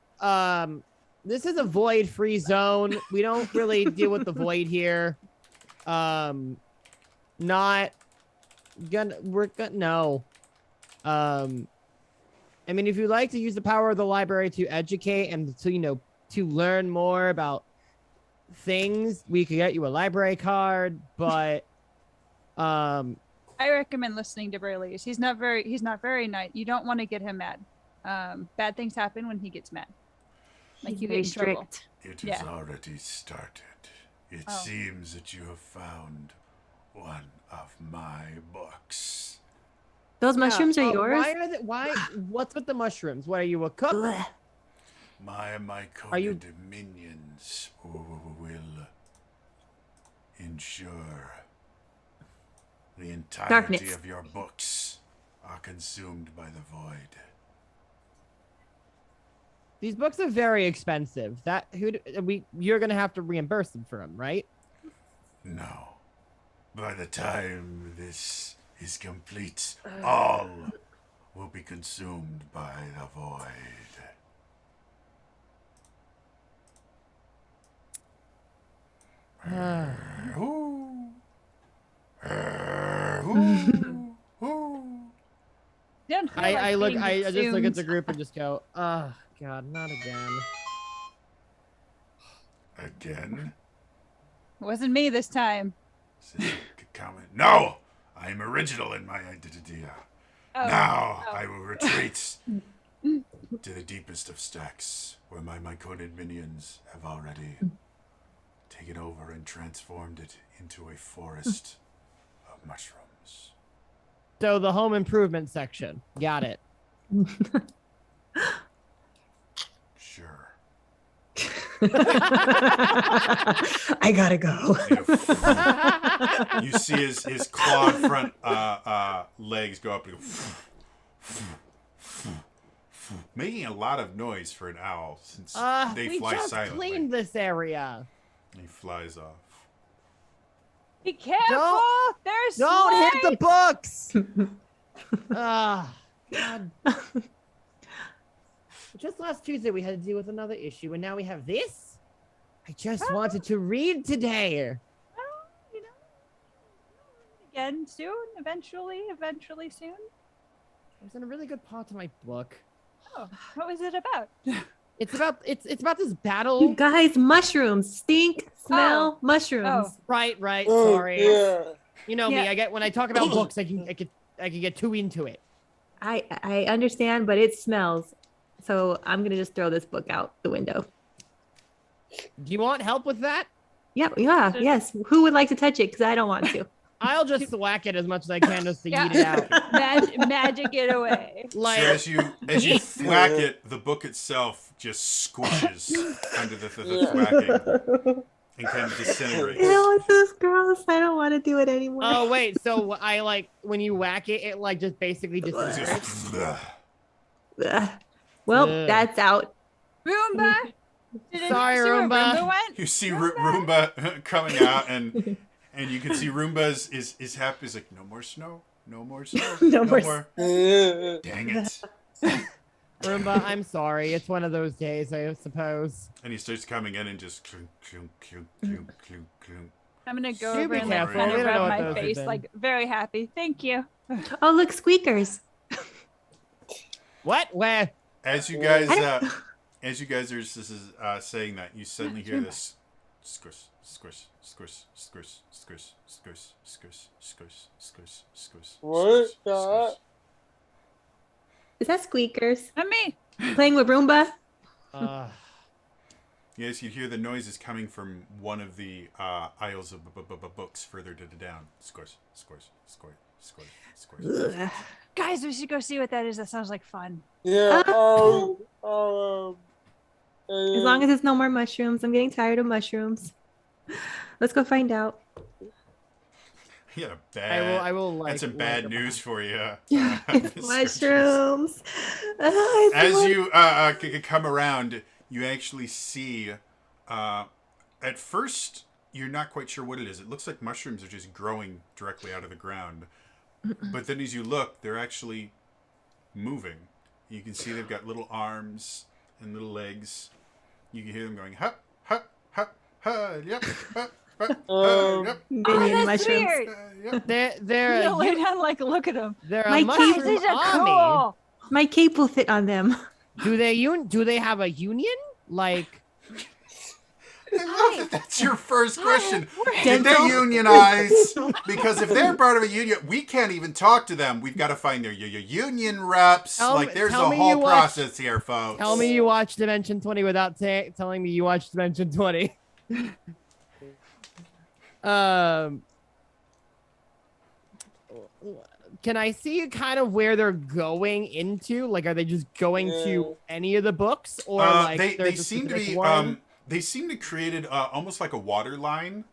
this is a void-free zone. We don't really deal with the void here. Not gonna. We're gonna no. I mean, if you'd like to use the power of the library to educate and to to learn more about things, we could get you a library card. But I recommend listening to Burley's. He's not very nice. You don't want to get him mad. Bad things happen when he gets mad. Like He's you very get in trouble. strict. It Yeah. has already started. It Oh. seems that you have found one of my books. Those mushrooms are yours? Why? What's with the mushrooms? What are you, a cook? Blech. My Are you- coded minions will ensure the entirety Darkness. of your books are consumed by the void. These books are very expensive. You're gonna have to reimburse them for them, right? No. By the time this is complete, all will be consumed by the void. Ooh. Ooh. Ooh. Don't feel I like being just look at the consumed. group and just go, oh God, not again. Again? It wasn't me this time. Is this a comment? No! I am original in my identity. Oh. Now Oh. I will retreat to the deepest of stacks, where my Myconid minions have already taken over and transformed it into a forest of mushrooms. So the home improvement section, got it. Sure. I gotta go. You see his clawed front legs go up and go, making a lot of noise for an owl since they We fly just silently. cleaned this area. He flies off. Be careful! There's Don't hit the snakes! books. Ah, God. Just last Tuesday we had to deal with another issue, and now we have this. I just wanted to read today. Well, you know, again soon, eventually soon. I was in a really good part of my book. Oh, what was it about? It's about this You battle. guys, mushrooms stink, smell, mushrooms. Oh. Right. Oh, Sorry. yeah. You know me. I get when I talk about books, I can get too into it. I understand, but it smells. So I'm gonna just throw this book out the window. Do you want help with that? Yep, yeah, yes. Who would like to touch it? Because I don't want to. I'll just thwack it as much as I can just to Yeah. eat it out. Magic it away. Like, So as you thwack it, the book itself just squishes under the thwacking and kind of disintegrates. Ew, it's so gross. I don't want to do it anymore. oh wait, so I like when you whack it, it like just basically It's disintegrates. just, Ugh. Well, Ugh. that's out. Roomba! Did anyone Sorry, see where Roomba. Roomba went? you see Roomba coming out, and you can see Roomba's is happy. He's like, no more snow, no more snow, No more Yeah. Dang it! Roomba, I'm sorry. It's one of those days, I suppose. And he starts coming in and just clunk, clunk, clunk, clunk, clunk, clunk. I'm gonna go You over be and like, careful. kind We of don't know rub what my those have face, been. like very happy. Thank you. Oh, look, squeakers. What? Where? As you guys I don't- are saying that, you suddenly hear this squish, squish, squish, squish, squish, squish, squish, squish, squish, squish. What squish, the- squish. Is that squeakers And me. playing with Roomba? Uh, Yes, you hear the noises coming from one of the aisles of books further down. Squish, squish, squish, squish, squish. Ugh. Guys, we should go see what that is. That sounds like fun. Yeah. As long as it's no more mushrooms. I'm getting tired of mushrooms. Let's go find out. Yeah, I will like. That's some bad news for you. It's mushrooms. It's As mu- you come around, you actually see. At first, you're not quite sure what it is. It looks like mushrooms are just growing directly out of the ground. But then, as you look, they're actually moving. You can see they've got little arms and little legs. You can hear them going, hup, hup, hup, yep, hup, Um, yep, Minion that's mushrooms. weird. yep. They're I'm gonna lay a, down, like, look at them. they're My a cape- mushroom These are army. cool. My cape will fit on them. Do they have a union? Like, I love that that's your first question. We're- Did they Dental? unionize? Because if they're part of a union, we can't even talk to them. We've got to find their union reps. Tell Like, me- there's tell a me whole you watched- process here, folks. tell me you watched Dimension 20 without telling me you watched Dimension 20. Can I see kind of where they're going into? Like, are they just going to any of the books, or like they there's a seem to specific be one? they seem to created almost like a water line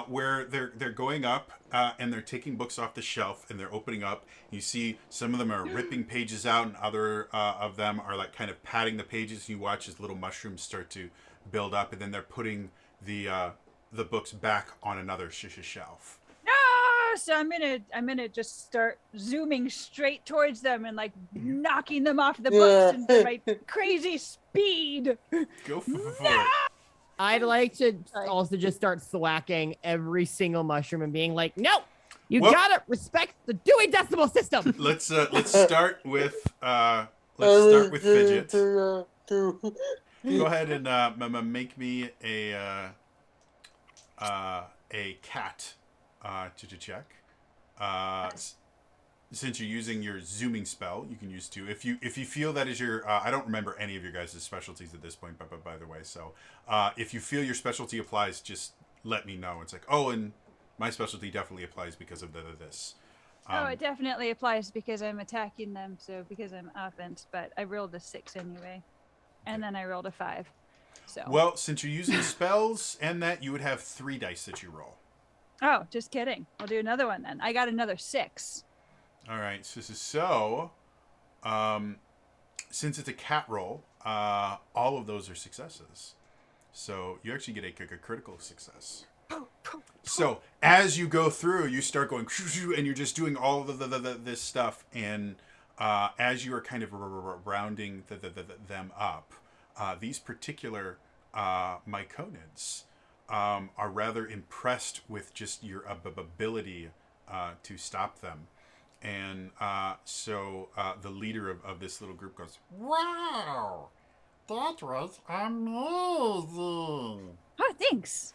where they're going up and they're taking books off the shelf and they're opening up. You see some of them are ripping pages out and other of them are like kind of patting the pages. You watch as little mushrooms start to build up, and then they're putting the books back on another shelf. No! So I'm gonna just start zooming straight towards them and like knocking them off the books into my crazy speed. Go for it. I'd like to Sorry. also just start slacking every single mushroom and being like, no, you Well- gotta respect the Dewey Decimal System. Let's start with Fidget. Go ahead and make me a cat to check. Since you're using your zooming spell, you can use 2. If you feel that is your, I don't remember any of your guys' specialties at this point, but by the way, so if you feel your specialty applies, just let me know. It's like, oh, and my specialty definitely applies because of this. Oh, it definitely applies because I'm attacking them, so because I'm offense, but I rolled a 6 anyway. And then I rolled a 5. So Well, since you're using spells and that, you would have 3 dice that you roll. Oh, just kidding. I'll do another one then. I got another 6. All right, so since it's a cat roll, all of those are successes. So you actually get a critical success. So as you go through, you start going, and you're just doing all this stuff. And as you are kind of rounding them up, these particular myconids are rather impressed with just your ability to stop them. And so the leader of this little group goes, Wow, that was amazing. Oh, thanks.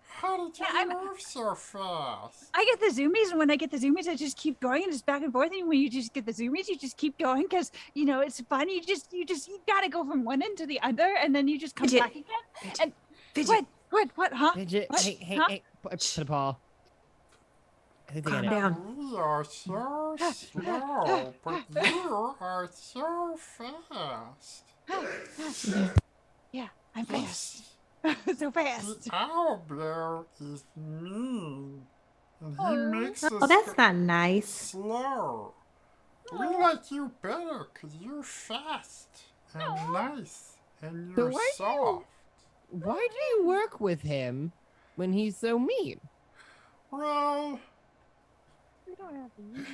How did you Yeah, move so fast? I get the zoomies, and when I get the zoomies, I just keep going, and it's back and forth. And when you just get the zoomies, you just keep going because it's fun. You gotta go from one end to the other, and then you just come Fidget. back again. And Fidget. what, huh? Fidget, What? hey, Huh? put a paw. I think they Calm get it. down. We are so slow, but you are so fast. Yeah, I'm fast. So fast. The owlbear is mean, and he makes Oh, us that's go not nice. slow. We like you better because you're fast and nice, and So you're why do you- soft. Why do you work with him when he's so mean? Well, We don't have to use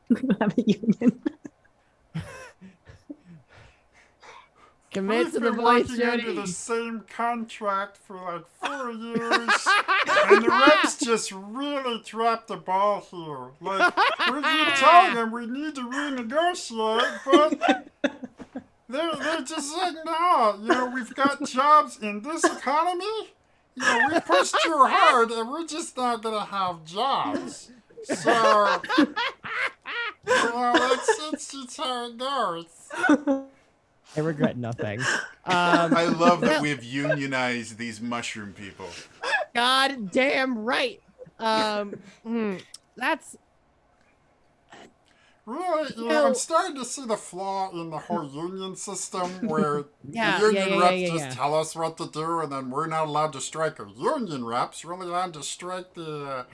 We don't have a union. Commit we've to the been voice, working under Jody. the same contract for like 4 years, and the reps just really dropped the ball here. Like, we keep telling them we need to renegotiate, but they're just like, no, we've got jobs in this economy. We pushed too hard, and we're just not gonna have jobs. So, that's just how it goes. I regret nothing. I love that we've unionized these mushroom people. God damn right. That's Really, I'm starting to see the flaw in the whole union system where Yeah, the union reps yeah. just tell us what to do, and then we're not allowed to strike our union reps. We're only allowed to strike the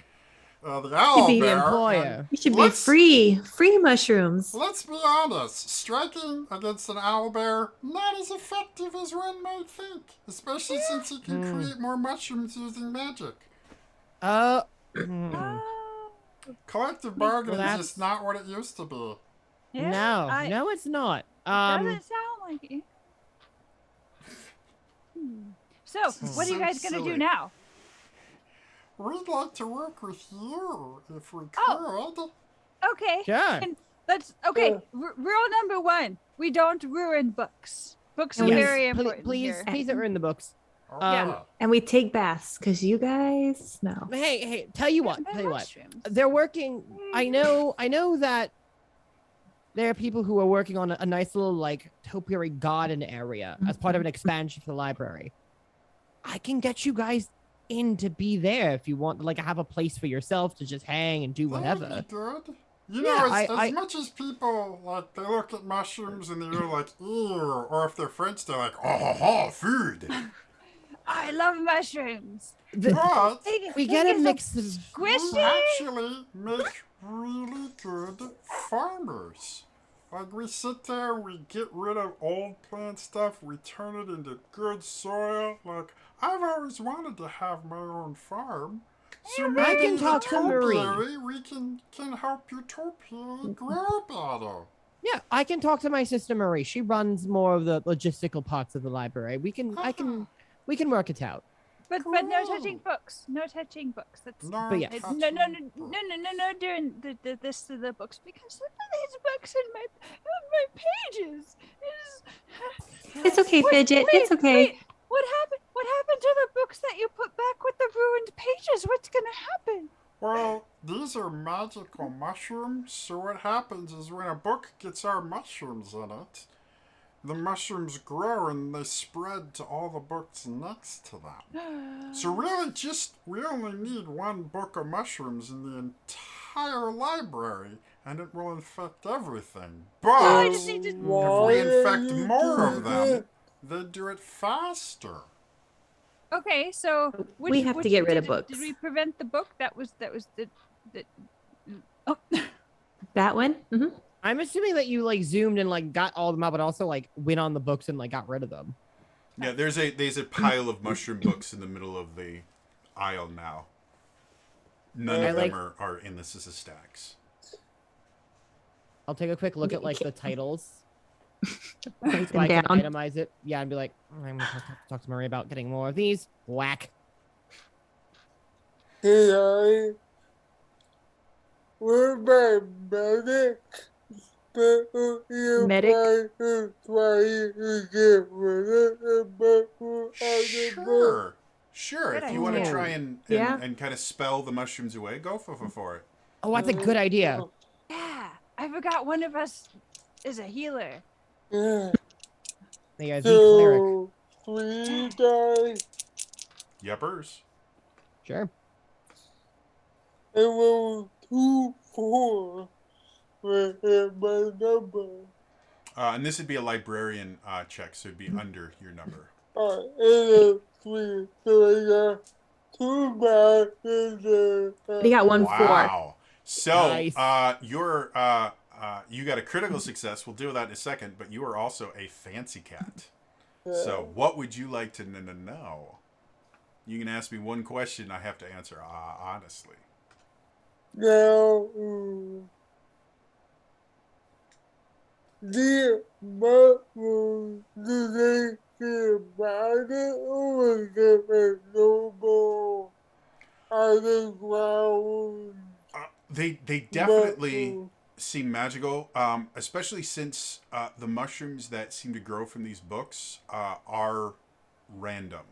owl be the bear. employer. We should be Let's- free mushrooms. Let's be honest, striking against an owl bear, not as effective as one might think, especially since he can create more mushrooms using magic. Collective bargaining is that's- just not what it used to be. Yeah, No, it's not. doesn't sound like it. So, what are you So guys gonna silly. do now? We'd like to work with you if we could. Oh. Okay. Sure. And rule number 1: we don't ruin books. Books are Yes. very important Please, here. please don't ruin the books. Okay. And we take baths because you guys know. Hey, tell you what. They're mushrooms. They're working. I know that there are people who are working on a nice little like topiary garden area as part of an expansion for the library. I can get you guys in to be there if you want, like have a place for yourself to just hang and do whatever. That'd be good. Yeah, As much as people like they look at mushrooms and they're like, ew, or if they're French, they're like, oh, food. I love mushrooms. But We get a mix of. we Squishy. actually make really good farmers. Like we sit there, we get rid of old plant stuff, we turn it into good soil. Like I've always wanted to have my own farm. So maybe I can talk to Marie. topiary, we can help your topiary grow better. Yeah, I can talk to my sister Marie. She runs more of the logistical parts of the library. We can work it out. But no touching books. No touching books. That's No But yes. touching no books. doing this to the books because some of these books in my pages is. It's okay, Fidget. It's okay. Wait, what happened to the books that you put back with the ruined pages? What's gonna happen? Well, these are magical mushrooms, so what happens is when a book gets our mushrooms in it, the mushrooms grow and they spread to all the books next to them. So really we only need one book of mushrooms in the entire library, and it will infect everything. But I just need to. if we infect more of them, they do it faster. Okay, so We have to get rid of books. Did we prevent the book? That was the. Oh. That one? Mm-hmm. I'm assuming that you like zoomed and like got all of them out, but also like went on the books and like got rid of them. Yeah, there's a pile of mushroom books in the middle of the aisle now. None I of like- them are in the stacks. I'll take a quick look at like the titles. Write So them I can down. itemize it. Yeah, and be like, I'm gonna talk to Marie about getting more of these. Whack. Did I? Where's my medic? Medic? Sure. Sure. Good If you want to idea. try and Yeah. kind of spell the mushrooms away, go for it. Oh, that's a good idea. Yeah, I forgot one of us is a healer. Yeah. They are the cleric. So, 3 dice. Yuppers. Sure. And roll 2, 4. With my number. And this would be a librarian check, so it'd be under your number. And a 3. So I got 2 back. You got 1 4. Wow. So Nice. you're you got a critical success. We'll deal with that in a second. But you are also a fancy cat. So what would you like to know? You can ask me one question. I have to answer honestly. Now, the mushrooms, do they get about it or is it a normal underground They definitely mushroom? seem magical, especially since the mushrooms that seem to grow from these books are random.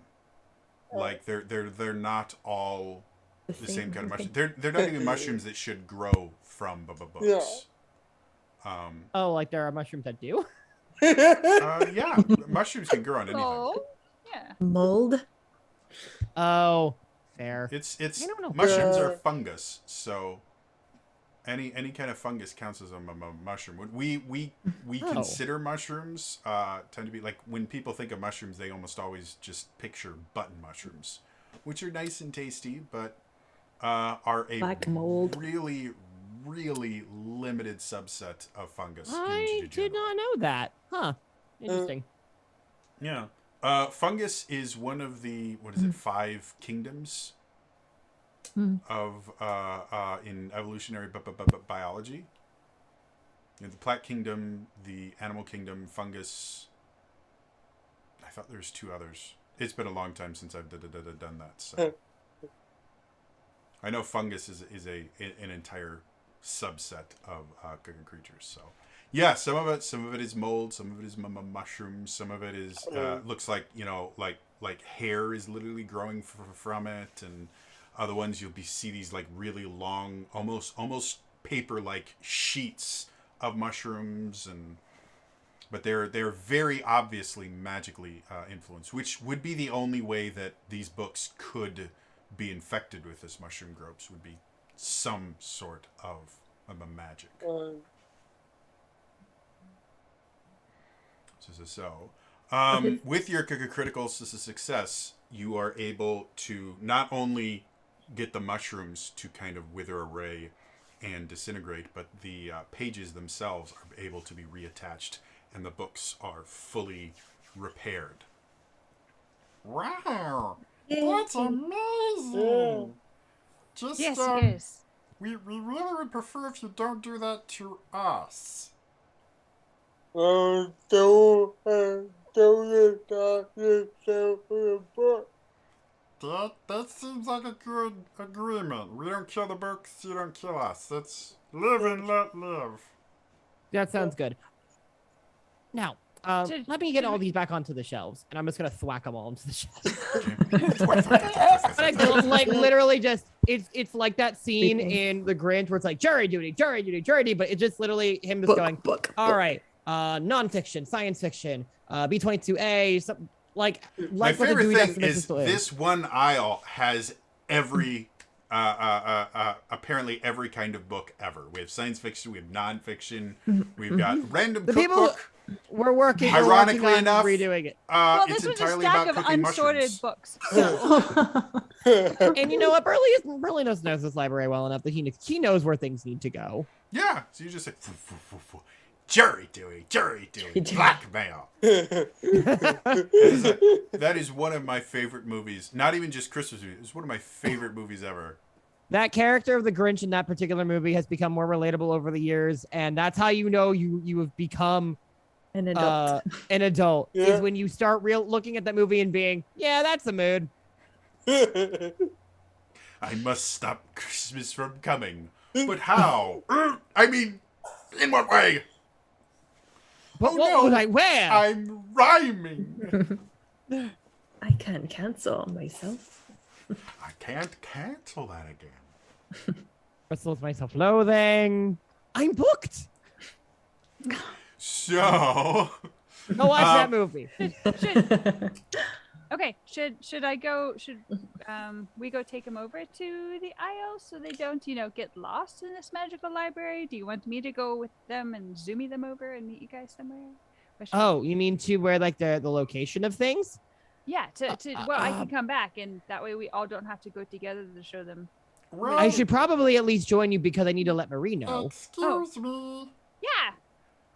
Like they're not all the same kind of mushroom. They're not even mushrooms that should grow from books. Yeah. Oh, like there are mushrooms that do? Yeah, mushrooms can grow on anything. Oh, yeah. Mold. Oh, fair. It's I don't know. mushrooms are fungus, so any kind of fungus counts as a mushroom. What we Oh. consider mushrooms tend to be like when people think of mushrooms, they almost always just picture button mushrooms, which are nice and tasty, but are a Like mold. really limited subset of fungus. I in did not know that. Huh. Interesting. Yeah. Fungus is one of the 5 kingdoms of in evolutionary biology. You know, the plant kingdom, the animal kingdom, fungus. I thought there was 2 others. It's been a long time since I've done that. So I know fungus is an entire subset of cooking creatures. So yeah, some of it is mold, some of it is mushrooms, some of it is looks like like hair is literally growing from it, and other ones you'll see these like really long, almost paper like sheets of mushrooms, but they're very obviously magically influenced, which would be the only way that these books could be infected with this mushroom groups, would be some sort of a magic. With your critical success, you are able to not only get the mushrooms to kind of wither away and disintegrate, but the pages themselves are able to be reattached, and the books are fully repaired. Wow, that's amazing. Just Yes, it is. we really would prefer if you don't do that to us. Don't attack yourself in a book. That seems like a good agreement. We don't kill the books, you don't kill us. Let's live and let live. That sounds good. Now, let me get all these back onto the shelves, and I'm just gonna thwack them all onto the shelves. like literally just it's like that scene in The Grinch where it's like jury duty, but it's just literally him just going, all right, nonfiction, science fiction, B22A, something like My what the favorite Dewey thing Decimal is System is. this one aisle has every apparently every kind of book ever. We have science fiction, we have nonfiction, we've got random The people cookbook. We're working. Ironically we're working on enough, redoing it. Well, it's this was a entirely stack about of cooking unsorted mushrooms. books. And you know what? Burley knows this library well enough that he knows where things need to go. Yeah, so you just like, "Foo, foo, foo, foo." Jury Dewey, blackmail. That is one of my favorite movies. Not even just Christmas movies. It's one of my favorite movies ever. That character of the Grinch in that particular movie has become more relatable over the years, and that's how you know you have become An adult. an adult. Yeah. Is when you start looking at that movie and being, yeah, that's the mood. I must stop Christmas from coming. But how? I mean, in what way? But Oh, what no. would I wear? I'm rhyming. I can't cancel myself. I can't cancel that again. Bristles my self-loathing. I'm booked. So, Go watch that movie. Okay, should I go? Should we go take them over to the Isle so they don't, get lost in this magical library? Do you want me to go with them and zoomy them over and meet you guys somewhere? Or should- Oh, you mean to where like the location of things? yeah. I can come back, and that way we all don't have to go together to show them. well, I should probably at least join you because I need to let Marie know. Excuse me. Yeah.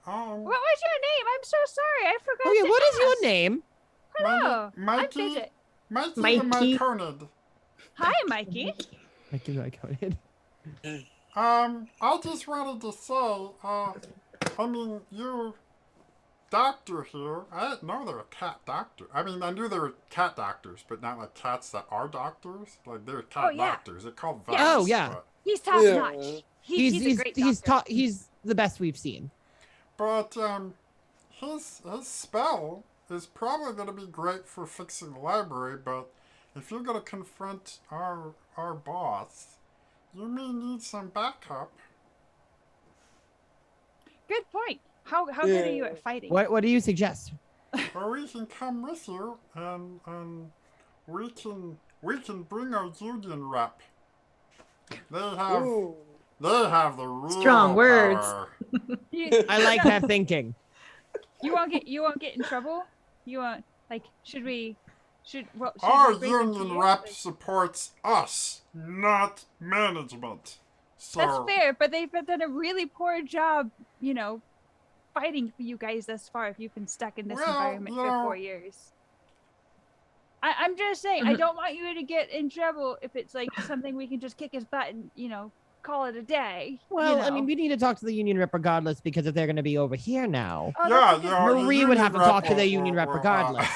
Um, What was your name? I'm so sorry. I forgot. Okay, to what is ask. your name? Hello. I'm Mikey. Fidget. Mikey, Mikey. and my Conid. Hi, Mikey. I can I counted. I just wanted to say, I mean, you doctor here. I didn't know they were cat doctor. I mean, I knew they were cat doctors, but not like cats that are doctors. Like they're cat Oh, yeah. doctors. They're called vets. Oh, yeah. He's top Yeah. notch. He's a great doctor. He's the best we've seen. But his spell is probably going to be great for fixing the library. But if you're going to confront our boss, you may need some backup. Good point. How good are you at fighting? What do you suggest? Or we can come with you, and we can bring our union rep. They have Ooh. the real Strong words. power. You, I like that thinking. you won't get in trouble. You won't should Our we bring them to union you? rep supports us, not management. So That's fair, but they've done a really poor job, fighting for you guys thus far. If you've been stuck in this Well, environment you for know- 4 years. I'm just saying, I don't want you to get in trouble if it's like something we can just kick his butt and, call it a day. Well, I mean, we need to talk to the union rep regardless because if they're going to be over here now, Oh, yeah, that's a good yeah, the Marie would have to union talk to rep the will- union rep will, regardless.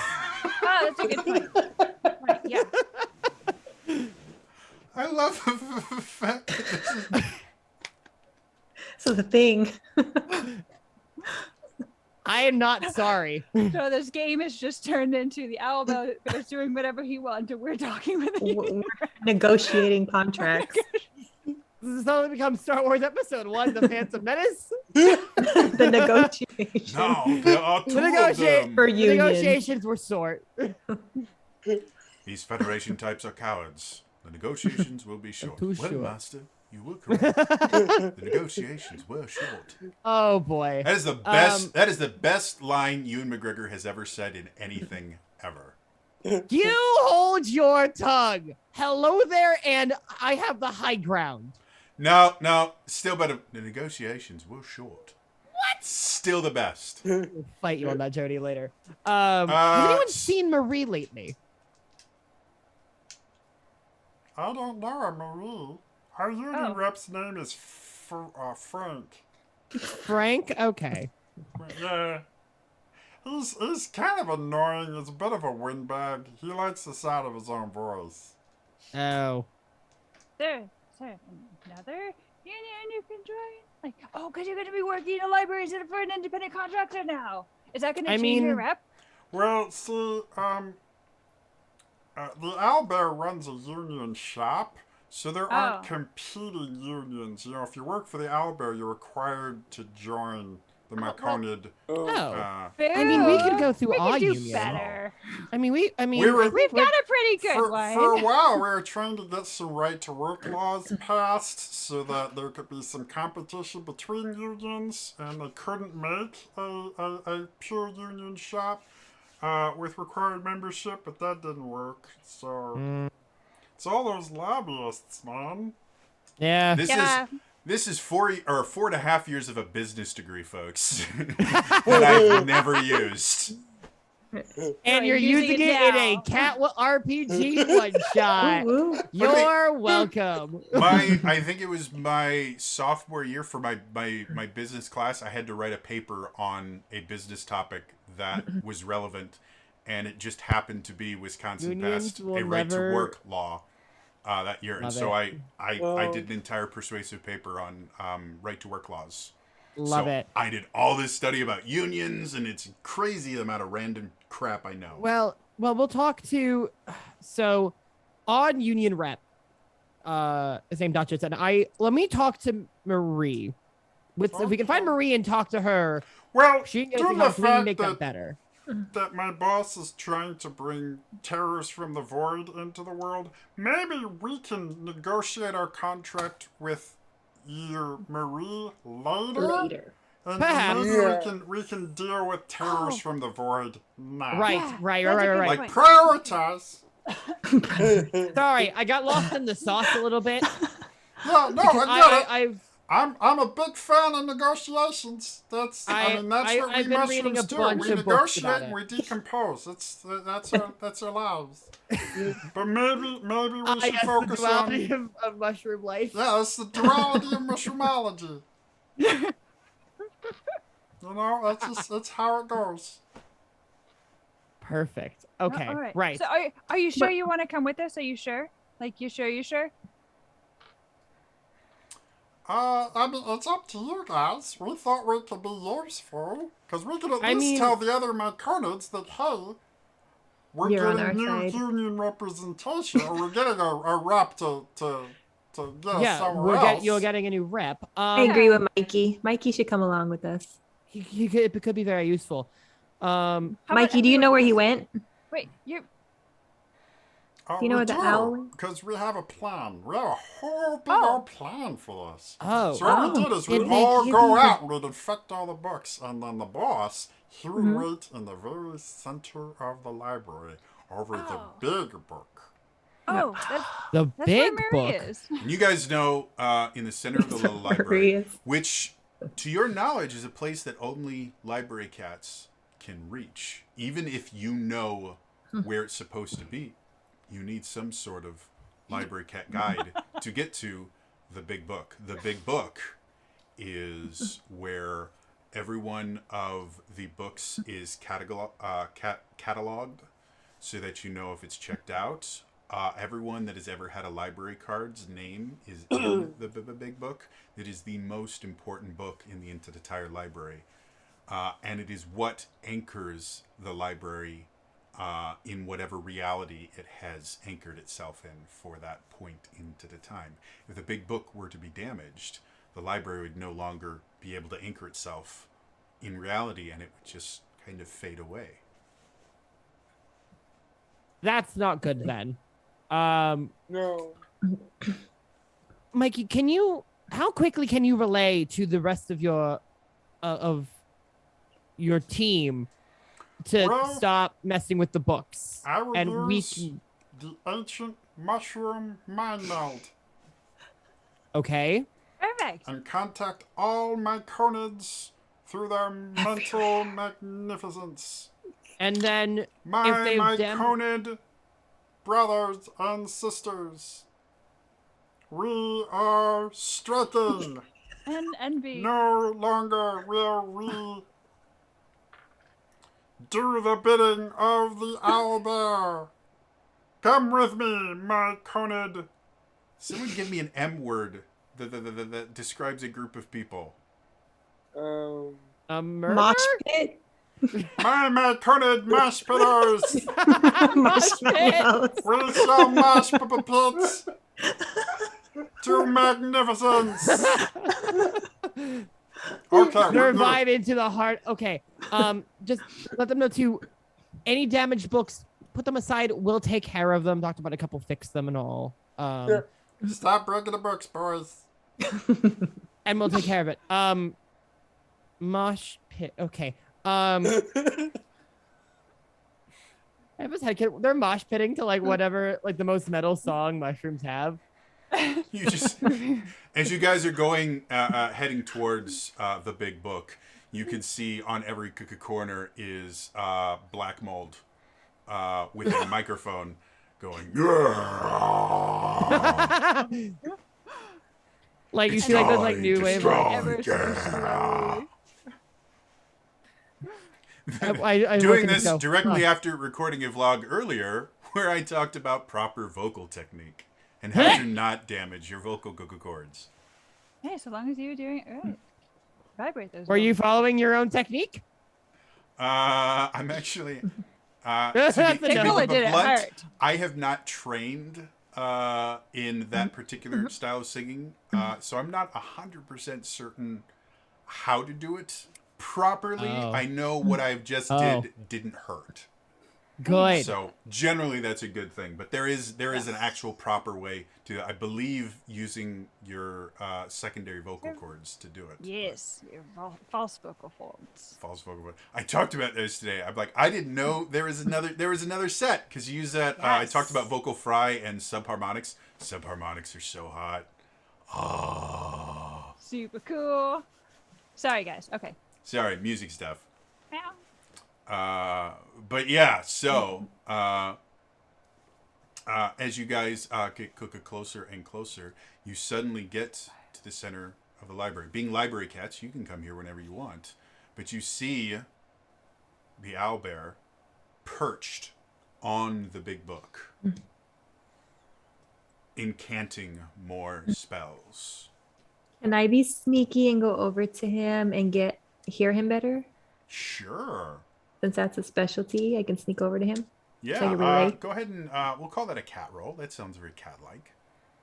Oh, that's a good point. Right, yeah. I love the fact that this is So the thing. I am not sorry. So this game has just turned into the owl is doing whatever he wants, and we're talking with the We're negotiating contracts. This has suddenly become Star Wars Episode 1, The Phantom Menace. The negotiation. now there are two The of them. For The union. negotiations were short. These Federation types are cowards. The negotiations will be short. Too Well, short. Master, you were correct. The negotiations were short. Oh boy. That is the best. That is the best line Ewan McGregor has ever said in anything ever. You hold your tongue. Hello there, and I have the high ground. No, still better. The negotiations were short. What? Still the best. We'll fight you on that, Jody, later. Has anyone seen Marie lately? I don't know, Marie. Our union Oh. rep's name is Frank. Frank? Okay. Yeah. He's kind of annoying. He's a bit of a windbag. He likes the sound of his own voice. Oh. Sir, another union you can join? Because you're going to be working in a library instead of for an independent contractor now. Is that going to I change your mean- rep? Well, see, the owlbear runs a union shop, so there aren't Oh. competing unions. You know, if you work for the owlbear, you're required to join the Maconid. Oh. I mean, we could go through we our could do union. better. I mean, We were- We've got a pretty good For one. a while, we were trying to get some right-to-work laws passed so that there could be some competition between unions, and they couldn't make a pure union shop with required membership, but that didn't work. So it's all those lobbyists, man. Yeah. This Yeah. is This is 4.5 years of a business degree, folks, that I've never used. And you're using using it it in a now. cat RPG one shot. Ooh, ooh. You're welcome. I think it was my sophomore year for my business class. I had to write a paper on a business topic that was relevant, and it just happened to be Wisconsin Unions passed will a right to never- work law that year, and Love so it. I did an entire persuasive paper on right to work laws. Love So it. I did all this study about unions, and it's crazy the amount of random crap I know. Well, we'll talk to. So, on Union Rep, his name Duchess, and let me talk to Marie. If we can find Marie and talk to her, Well, she can due to how the can we fact make them that, better. that my boss is trying to bring terrors from the void into the world, maybe we can negotiate our contract with either Marie later. And Perhaps. maybe Yeah. we can deal with terrors from the void now. Right, Yeah, right. that's a good Like, point. Prioritize. Sorry, I got lost in the sauce a little bit. Yeah, no, Because I get it. I'm a big fan of negotiations. That's I've what we been reading a mushrooms do. bunch We of books negotiate about and it. we decompose. That's our lives. But maybe we should Yes, the focus on duality of mushroom life. yeah, it's the duality of mushroomology. That's how it goes. Perfect. Okay, All right. right. So are you sure But- you want to come with us? Are you sure? Like, you sure? I mean, it's up to you guys. We thought we could be useful. Because we could at I least mean- tell the other Myconids that, hey, we're You're on getting our new side. union representation, or we're getting a rep to get us Yeah, somewhere else. you're getting a new rep. I agree with Mikey. Mikey should come along with us. It could be very useful. How about Mikey, do you know where he went? Wait, you Oh, Do you know we where the owl went? Because we have a plan. We have a whole big Oh. old plan for this. Oh, So what we did is Did we'd they all give go you the- out and we'd infect all the books, and then the boss, he would Mhm. wait in the very center of the library over Oh. the big book. Oh, the that's big where Mary book. is. And you guys know, in the center of the little library, Hilarious. which, to your knowledge, is a place that only library cats can reach. Even if you know where it's supposed to be, you need some sort of library cat guide to get to the big book. The big book is where every one of the books is cataloged so that you know if it's checked out. Everyone that has ever had a library card's name is in the big book. It is the most important book in the entire library. And it is what anchors the library in whatever reality it has anchored itself in for that point into the time. If the big book were to be damaged, the library would no longer be able to anchor itself in reality, and it would just kind of fade away. That's not good then. No. Mikey, how quickly can you relay to the rest of your team to Well, stop messing with the books? I will And we use can, the ancient mushroom mind meld okay? Perfect. and contact all Myconids through their mental magnificence. And then My they've Myconid brothers and sisters, we are stricken. And envy. No longer will we do the bidding of the owlbear. Come with me, Myconid. Someone give me an M word that describes a group of people. a murder? Mosh pit. My Myconid mash pitters. Marshmallows. We shall mash pits to magnificence. Okay, we're good. Revive into the heart. Okay. Just let them know to any damaged books, put them aside. We'll take care of them. Talked about a couple, fix them and all. Yeah. Stop breaking the books, boys. And we'll take care of it. Mosh pit. Okay. I have this head kid. They're mosh pitting to like whatever, like the most metal song mushrooms have. You just, as you guys are going, heading towards the big book, you can see on every corner is black mold with a microphone going. Like you It's see like those like time new to wave. strong. Ever so slowly. I Doing look and this go, directly huh. after recording a vlog earlier where I talked about proper vocal technique and how to not damage your vocal cords. Hey, so long as you're doing it right. Vibrate those. Were you vocals. following your own technique? I'm actually That's to a be no. Nicola did it blunt, hurt. I have not trained in that particular style of singing, so I'm not 100% certain how to do it properly. Oh. I know what I've just Oh. didn't hurt. Good. So generally that's a good thing, but there is an actual proper way to, I believe, using your secondary vocal cords to do it. Yes, your false vocal folds. False vocal cords. I talked about this today. I'm like, I didn't know there was another set because you use that. I talked about vocal fry and subharmonics. Subharmonics are so hot. Oh. Super cool. Sorry, guys. Okay. Sorry, music stuff. Meow. But yeah, so as you guys get closer and closer, you suddenly get to the center of the library. Being library cats, you can come here whenever you want, but you see the owlbear perched on the big book, incanting more spells. Can I be sneaky and go over to him and hear him better? Sure. Since that's a specialty, I can sneak over to him. Yeah, So you relay? go ahead and we'll call that a cat roll. That sounds very cat-like.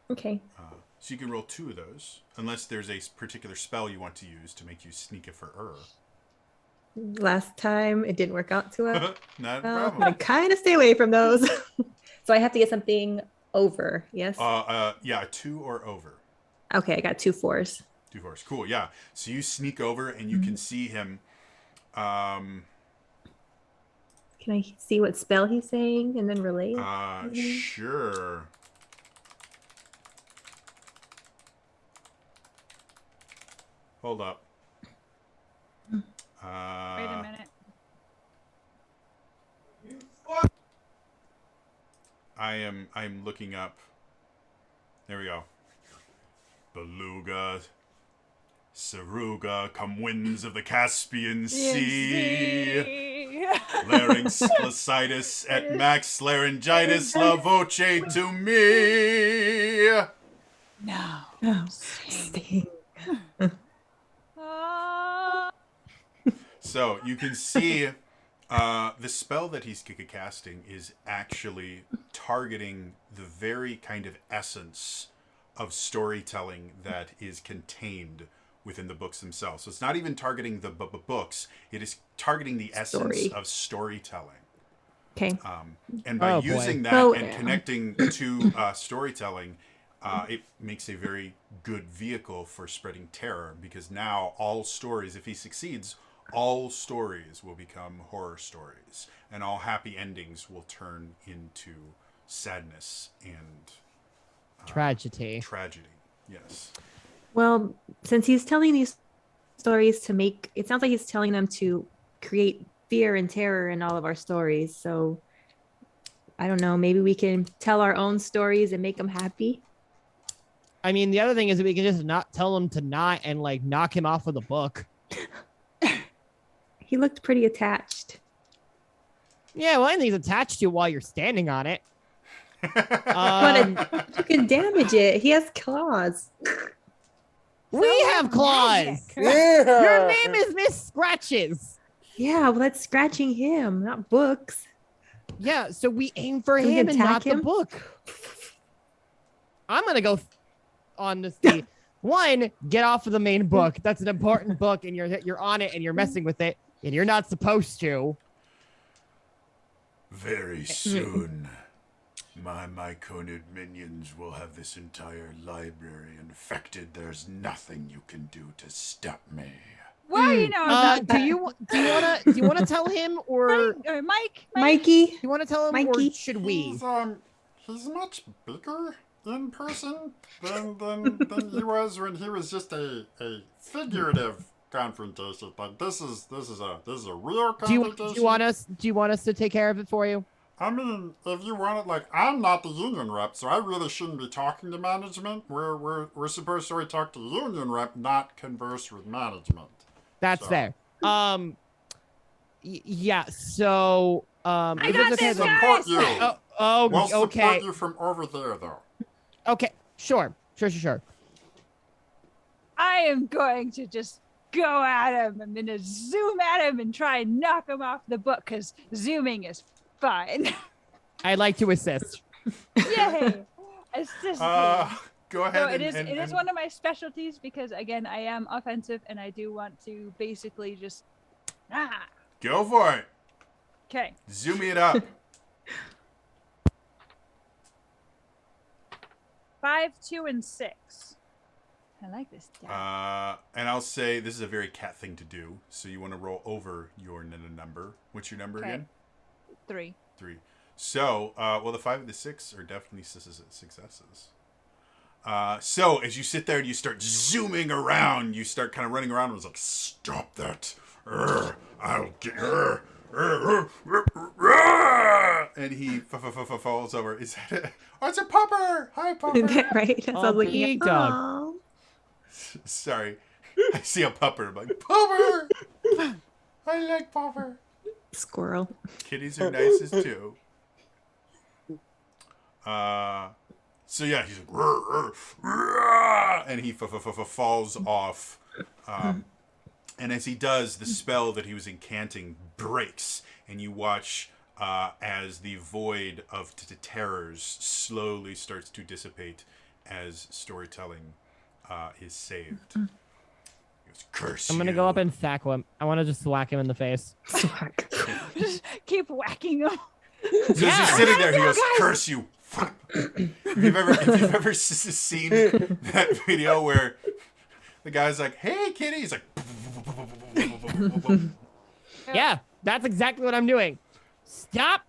Okay. So you can roll 2 of those, unless there's a particular spell you want to use to make you sneak it for Last time it didn't work out too well. Not a I problem. kind of stay away from those. So I have to get something over. Yes. Yeah, 2 or over. Okay, I got 2 4s. 2 4s. Cool. Yeah. So you sneak over and you can see him. Can I see what spell he's saying and then relay it? Sure. Hold up. Wait a minute. I'm looking up. There we go. Beluga, Saruga, come winds of the Caspian Sea. Larynx, Placitus, et max laryngitis, la voce to me. No. Oh, sting. So you can see the spell that he's casting is actually targeting the very kind of essence of storytelling that is contained within the books themselves. So it's not even targeting the books, it is targeting the essence of storytelling. Okay. And by using that and connecting to storytelling, it makes a very good vehicle for spreading terror, because now all stories, if he succeeds, all stories will become horror stories, and all happy endings will turn into sadness and Tragedy. Yes. Well, since he's telling these stories to make, it sounds like he's telling them to create fear and terror in all of our stories. So I don't know, maybe we can tell our own stories and make them happy. I mean, the other thing is that we can just not tell him to not and like knock him off with a book. He looked pretty attached. Yeah, well, anything's attached to you while you're standing on it. But you can damage it. He has claws. We have claws. Yeah. Your name is Miss Scratches. Yeah, well, that's scratching him, not books. Yeah, so we aim for So we him can and not attack him? the book. I'm gonna go on to see. One, get off of the main book. That's an important book, and you're on it, and you're messing with it, and you're not supposed to. Very soon, my myconid minions will have this entire library infected. There's nothing you can do to stop me. Why you know about Do you wanna tell him, or do Mike? Mikey, you wanna tell him, Mikey. or should we? He's much bigger in person than he was when he was just a figurative confrontation. Like this is a real Do you confrontation. want us to take care of it for you? I mean, if you want it, like I'm not the union rep, so I really shouldn't be talking to management. We're supposed to only talk to the union rep, not converse with management. That's So- fair. Yeah. So I if got it's okay, this, then- guys! Support you. We'll Oh, support okay. you from over there, though. Okay. Sure. I am going to just go at him. I'm going to zoom at him and try and knock him off the book because zooming is fun. I'd like to assist. Yay! Assist me. Go ahead. So it is one of my specialties because, again, I am offensive and I do want to basically just... Go for it. Okay. Zoom it up. 5, 2, and 6. I like this. And I'll say this is a very cat thing to do. So you want to roll over your number. What's your number again? 3. 3. So, well, the 5 and the 6 are definitely successes. So as you sit there and you start zooming around, you start kind of running around and it's like, stop that. I'll get her. And he falls over. Is that it? Oh, it's a pupper. Hi, pupper. Right? That's what I was looking big at. dog. Aw. Sorry. I see a pupper. I'm like, pupper. I like pupper. Squirrel. Kitties are nicest too. So yeah, he's like, "Rrr, rrr, rrr," and he falls off. And as he does, the spell that he was incanting breaks, and you watch as the void of terrors slowly starts to dissipate as storytelling is saved. He goes, curse I'm gonna you. go up and thack him. I want to just whack him in the face. Just keep whacking him. So as he's sitting there, he goes, curse you. If you've ever seen that video where the guy's like, hey, kitty, he's like, Yeah, that's exactly what I'm doing. Stop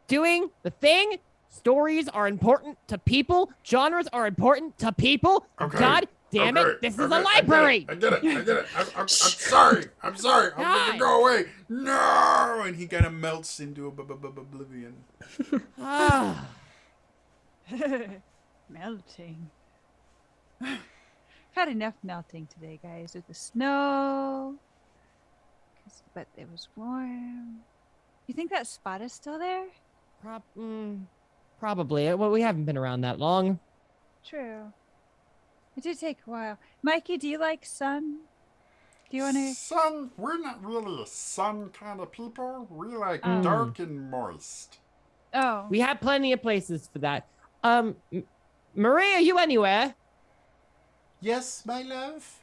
doing the thing. Stories are important to people. Genres are important to people. Okay, God damn it, this is a library. I get it. I'm sorry. I'm God. gonna go away. no, and he kind of melts into oblivion. Ah. Melting. I've had enough melting today, guys, with the snow. But it was warm. You think that spot is still there? Probably. Well, we haven't been around that long. True. It did take a while. Mikey, do you like sun? Do you want to? Sun, we're not really a sun kind of people. We like Oh. dark and moist. Oh. We have plenty of places for that. Maria, are you anywhere? Yes, my love.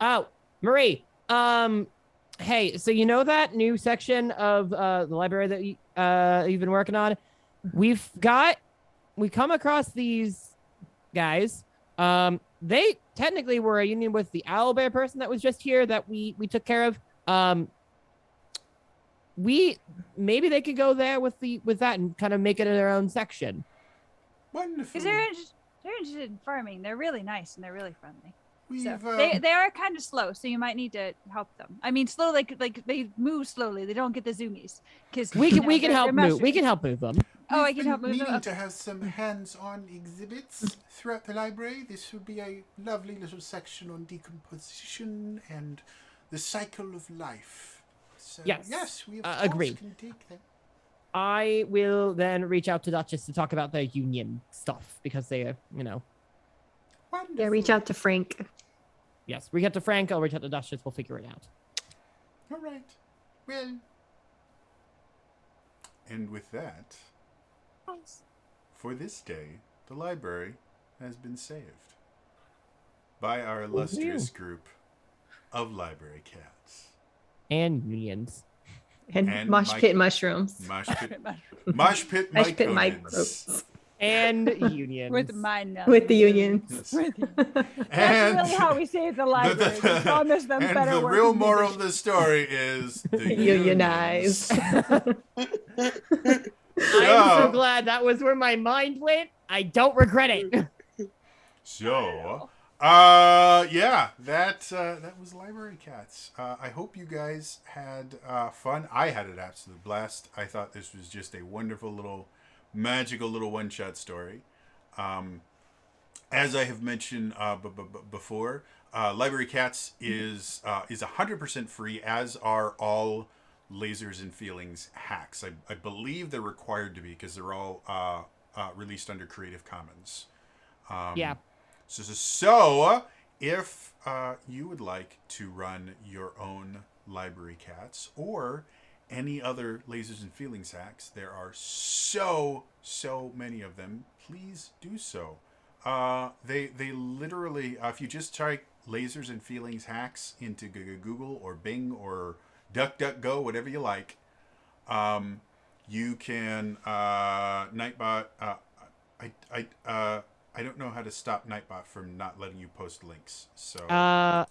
Oh, Marie. Hey, so you know that new section of the library that you've been working on? We come across these guys. They technically were a union with the owlbear person that was just here that we took care of. Maybe they could go there with that and kind of make it their own section. Wonderful. Because they're interested in farming. They're really nice and they're really friendly. So We've, they are kind of slow, so you might need to help them. I mean, slow like they move slowly. They don't get the zoomies. Because We can help move. We can help move them. Oh, I we've can been help move them. meaning Okay. to have some hands-on exhibits throughout the library. This would be a lovely little section on decomposition and the cycle of life. So, Yes. we of Agree. course can take them. I will then reach out to Duchess to talk about their union stuff because they are, Wonderful. Yeah, reach out to Frank. yes, reach out to Frank, I'll reach out to Duchess, we'll figure it out. All right. Well. And with that, for this day, the library has been saved by our illustrious group of library cats. And unions. And mosh pit mushrooms. Mosh pit Mosh pit myconids. microbes. And unions. With mine now. With the unions. That's And really how we save the library. We promise them and better the working real moral of conditions. the story is the Unionize. I'm so glad that was where my mind went. I don't regret it. So, yeah, that was Library Cats. I hope you guys had fun. I had an absolute blast. I thought this was just a wonderful little, magical little one-shot story. As I have mentioned before, Library Cats is 100% free, as are all Lasers and Feelings hacks. I believe they're required to be because they're all released under Creative Commons. Yeah. So if you would like to run your own Library Cats or any other Lasers and Feelings hacks, there are so many of them. Please do so. They literally, if you just type Lasers and Feelings hacks into Google or Bing or DuckDuckGo, whatever you like, you can Nightbot. I don't know how to stop Nightbot from not letting you post links. So let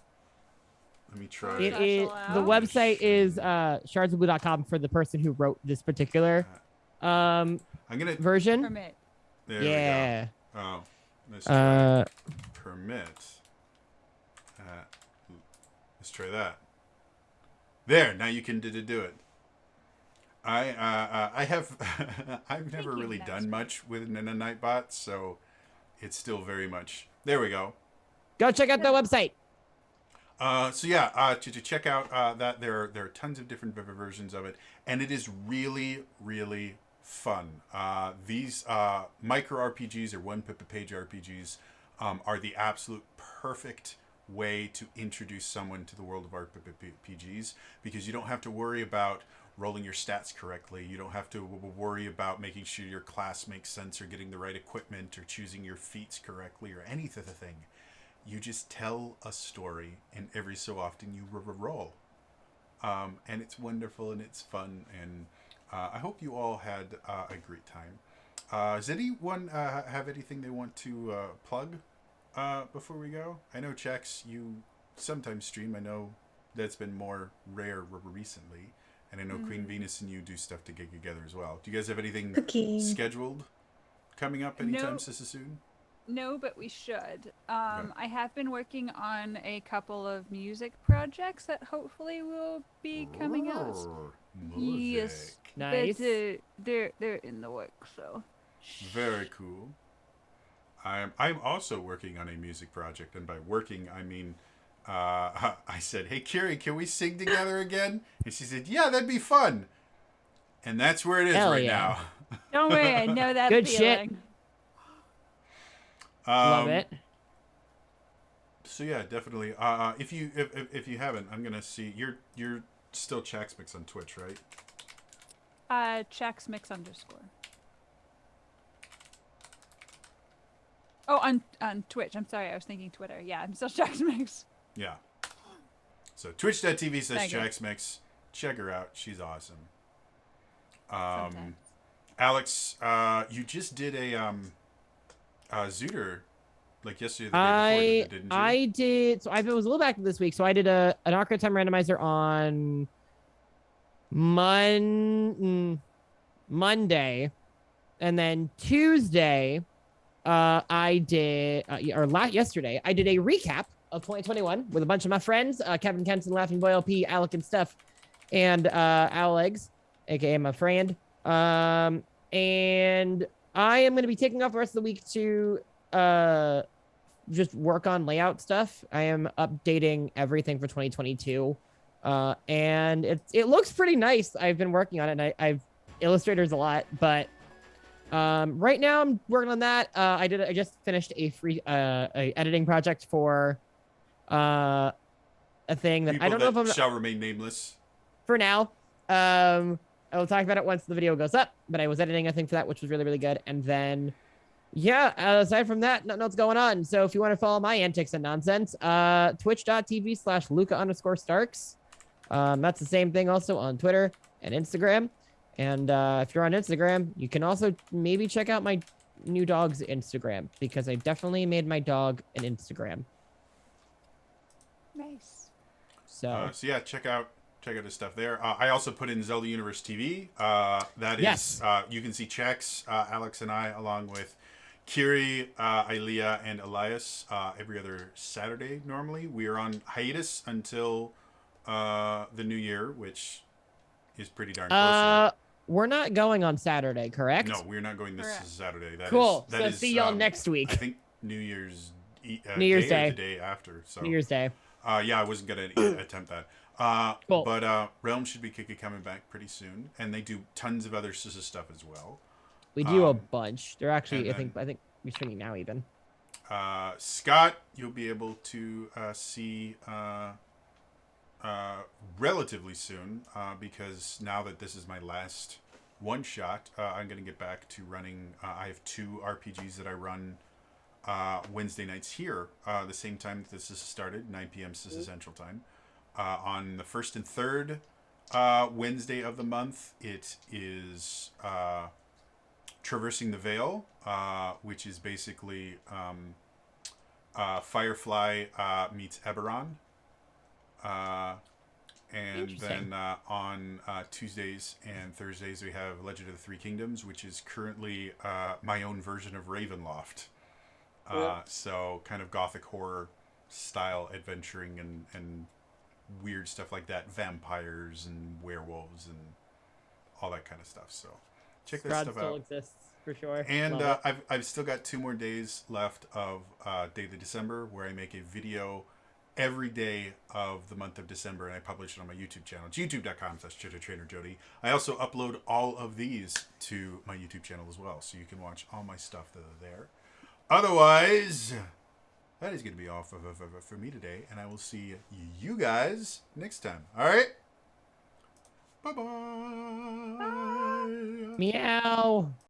me try. It is the website is shardsofblue.com for the person who wrote this particular I'm gonna version. Permit. There we Yeah. go. Oh, let's try permit. Let's try that. There, now you can do it. I have I've never really done much with a Nightbot, so it's still very much. There we go. Go check out the website. So yeah, to check out that there are tons of different versions of it, and it is really fun. These micro RPGs or one-page RPGs are the absolute perfect way to introduce someone to the world of RPGs, because you don't have to worry about rolling your stats correctly. You don't have to worry about making sure your class makes sense or getting the right equipment or choosing your feats correctly or anything. You just tell a story, and every so often you roll. And it's wonderful and it's fun, and I hope you all had a great time. Does anyone have anything they want to plug before we go? I know, Chex, you sometimes stream. I know that's been more rare recently. And I know Queen Venus and you do stuff to get together as well. Do you guys have anything scheduled coming up anytime soon? No, but we should. I have been working on a couple of music projects that hopefully will be coming out. Yes, Nice. but they're in the works, so. Very cool. I'm also working on a music project, and by working I mean I said, "Hey, Kiri, can we sing together again?" And she said, "Yeah, that'd be fun." And that's where it is now. Don't worry, I know that Good feeling. shit. Love it. So yeah, definitely. If you haven't, I'm gonna see you're still Chaxmix on Twitch, right? Chaxmix _. Oh, on Twitch. I'm sorry, I was thinking Twitter. Yeah, I'm still Chaxmix. Yeah. So twitch.tv/Chaxmix. Check her out. She's awesome. Alex, you just did a Zooter like yesterday or the day before, didn't you? I did. So I was a little back this week. So I did an Ocarina of Time randomizer on Monday, and then Tuesday, I did yesterday I did a recap of 2021 with a bunch of my friends, Kevin Kenson, Laughing Boy LP, Alec and Steph, and Alex, aka my friend. And I am going to be taking off the rest of the week to just work on layout stuff. I am updating everything for 2022, and it looks pretty nice. I've been working on it, and I've illustrators a lot, but right now I'm working on that. I just finished a free a editing project for a thing that People I don't know if I'm shall remain nameless for now. I will talk about it once the video goes up, but I was editing a thing for that, which was really good. And then, yeah, aside from that, nothing else going on. So if you want to follow my antics and nonsense, twitch.tv/Luca_Starks. That's the same thing also on Twitter and Instagram. And if you're on Instagram, you can also maybe check out my new dog's Instagram, because I definitely made my dog an Instagram. Nice. So yeah, check out check out his stuff there. I also put in Zelda Universe TV. That is, Yes. you can see Chex, Alex, and I, along with Kiri, Ilea, and Elias, every other Saturday. Normally, we are on hiatus until the new year, which is pretty darn close. We're not going on Saturday, correct? No, we're not going this Correct. Saturday. Cool. That So is, see y'all next I week. think New Year's New Year's Day. Or Day. the day after. So New Year's Day. yeah, I wasn't gonna attempt that. Cool. But Realm should be coming back pretty soon, and they do tons of other stuff as well. We do a Um, bunch. They're actually, and I think we're streaming now even. Scott, you'll be able to see relatively soon because now that this is my last one shot, I'm gonna get back to running. I have 2 RPGs that I run Wednesday nights here, the same time that this is started, 9 p.m. Central Time. On the 1st and 3rd Wednesday of the month, it is Traversing the Veil, which is basically Firefly meets Eberron. And Interesting. then on Tuesdays and Thursdays, we have Legend of the Three Kingdoms, which is currently my own version of Ravenloft. So kind of gothic horror style adventuring and weird stuff like that. Vampires and werewolves and all that kind of stuff. So check that Strahd stuff still out. exists for sure. And Love it. I've still got 2 more days left of Daily December, where I make a video every day of the month of December, and I publish it on my YouTube channel. It's youtube.com/TrainerJody. I also upload all of these to my YouTube channel as well, so you can watch all my stuff that are there. Otherwise, that is going to be all for me today, and I will see you guys next time. All right? Bye-bye. Meow.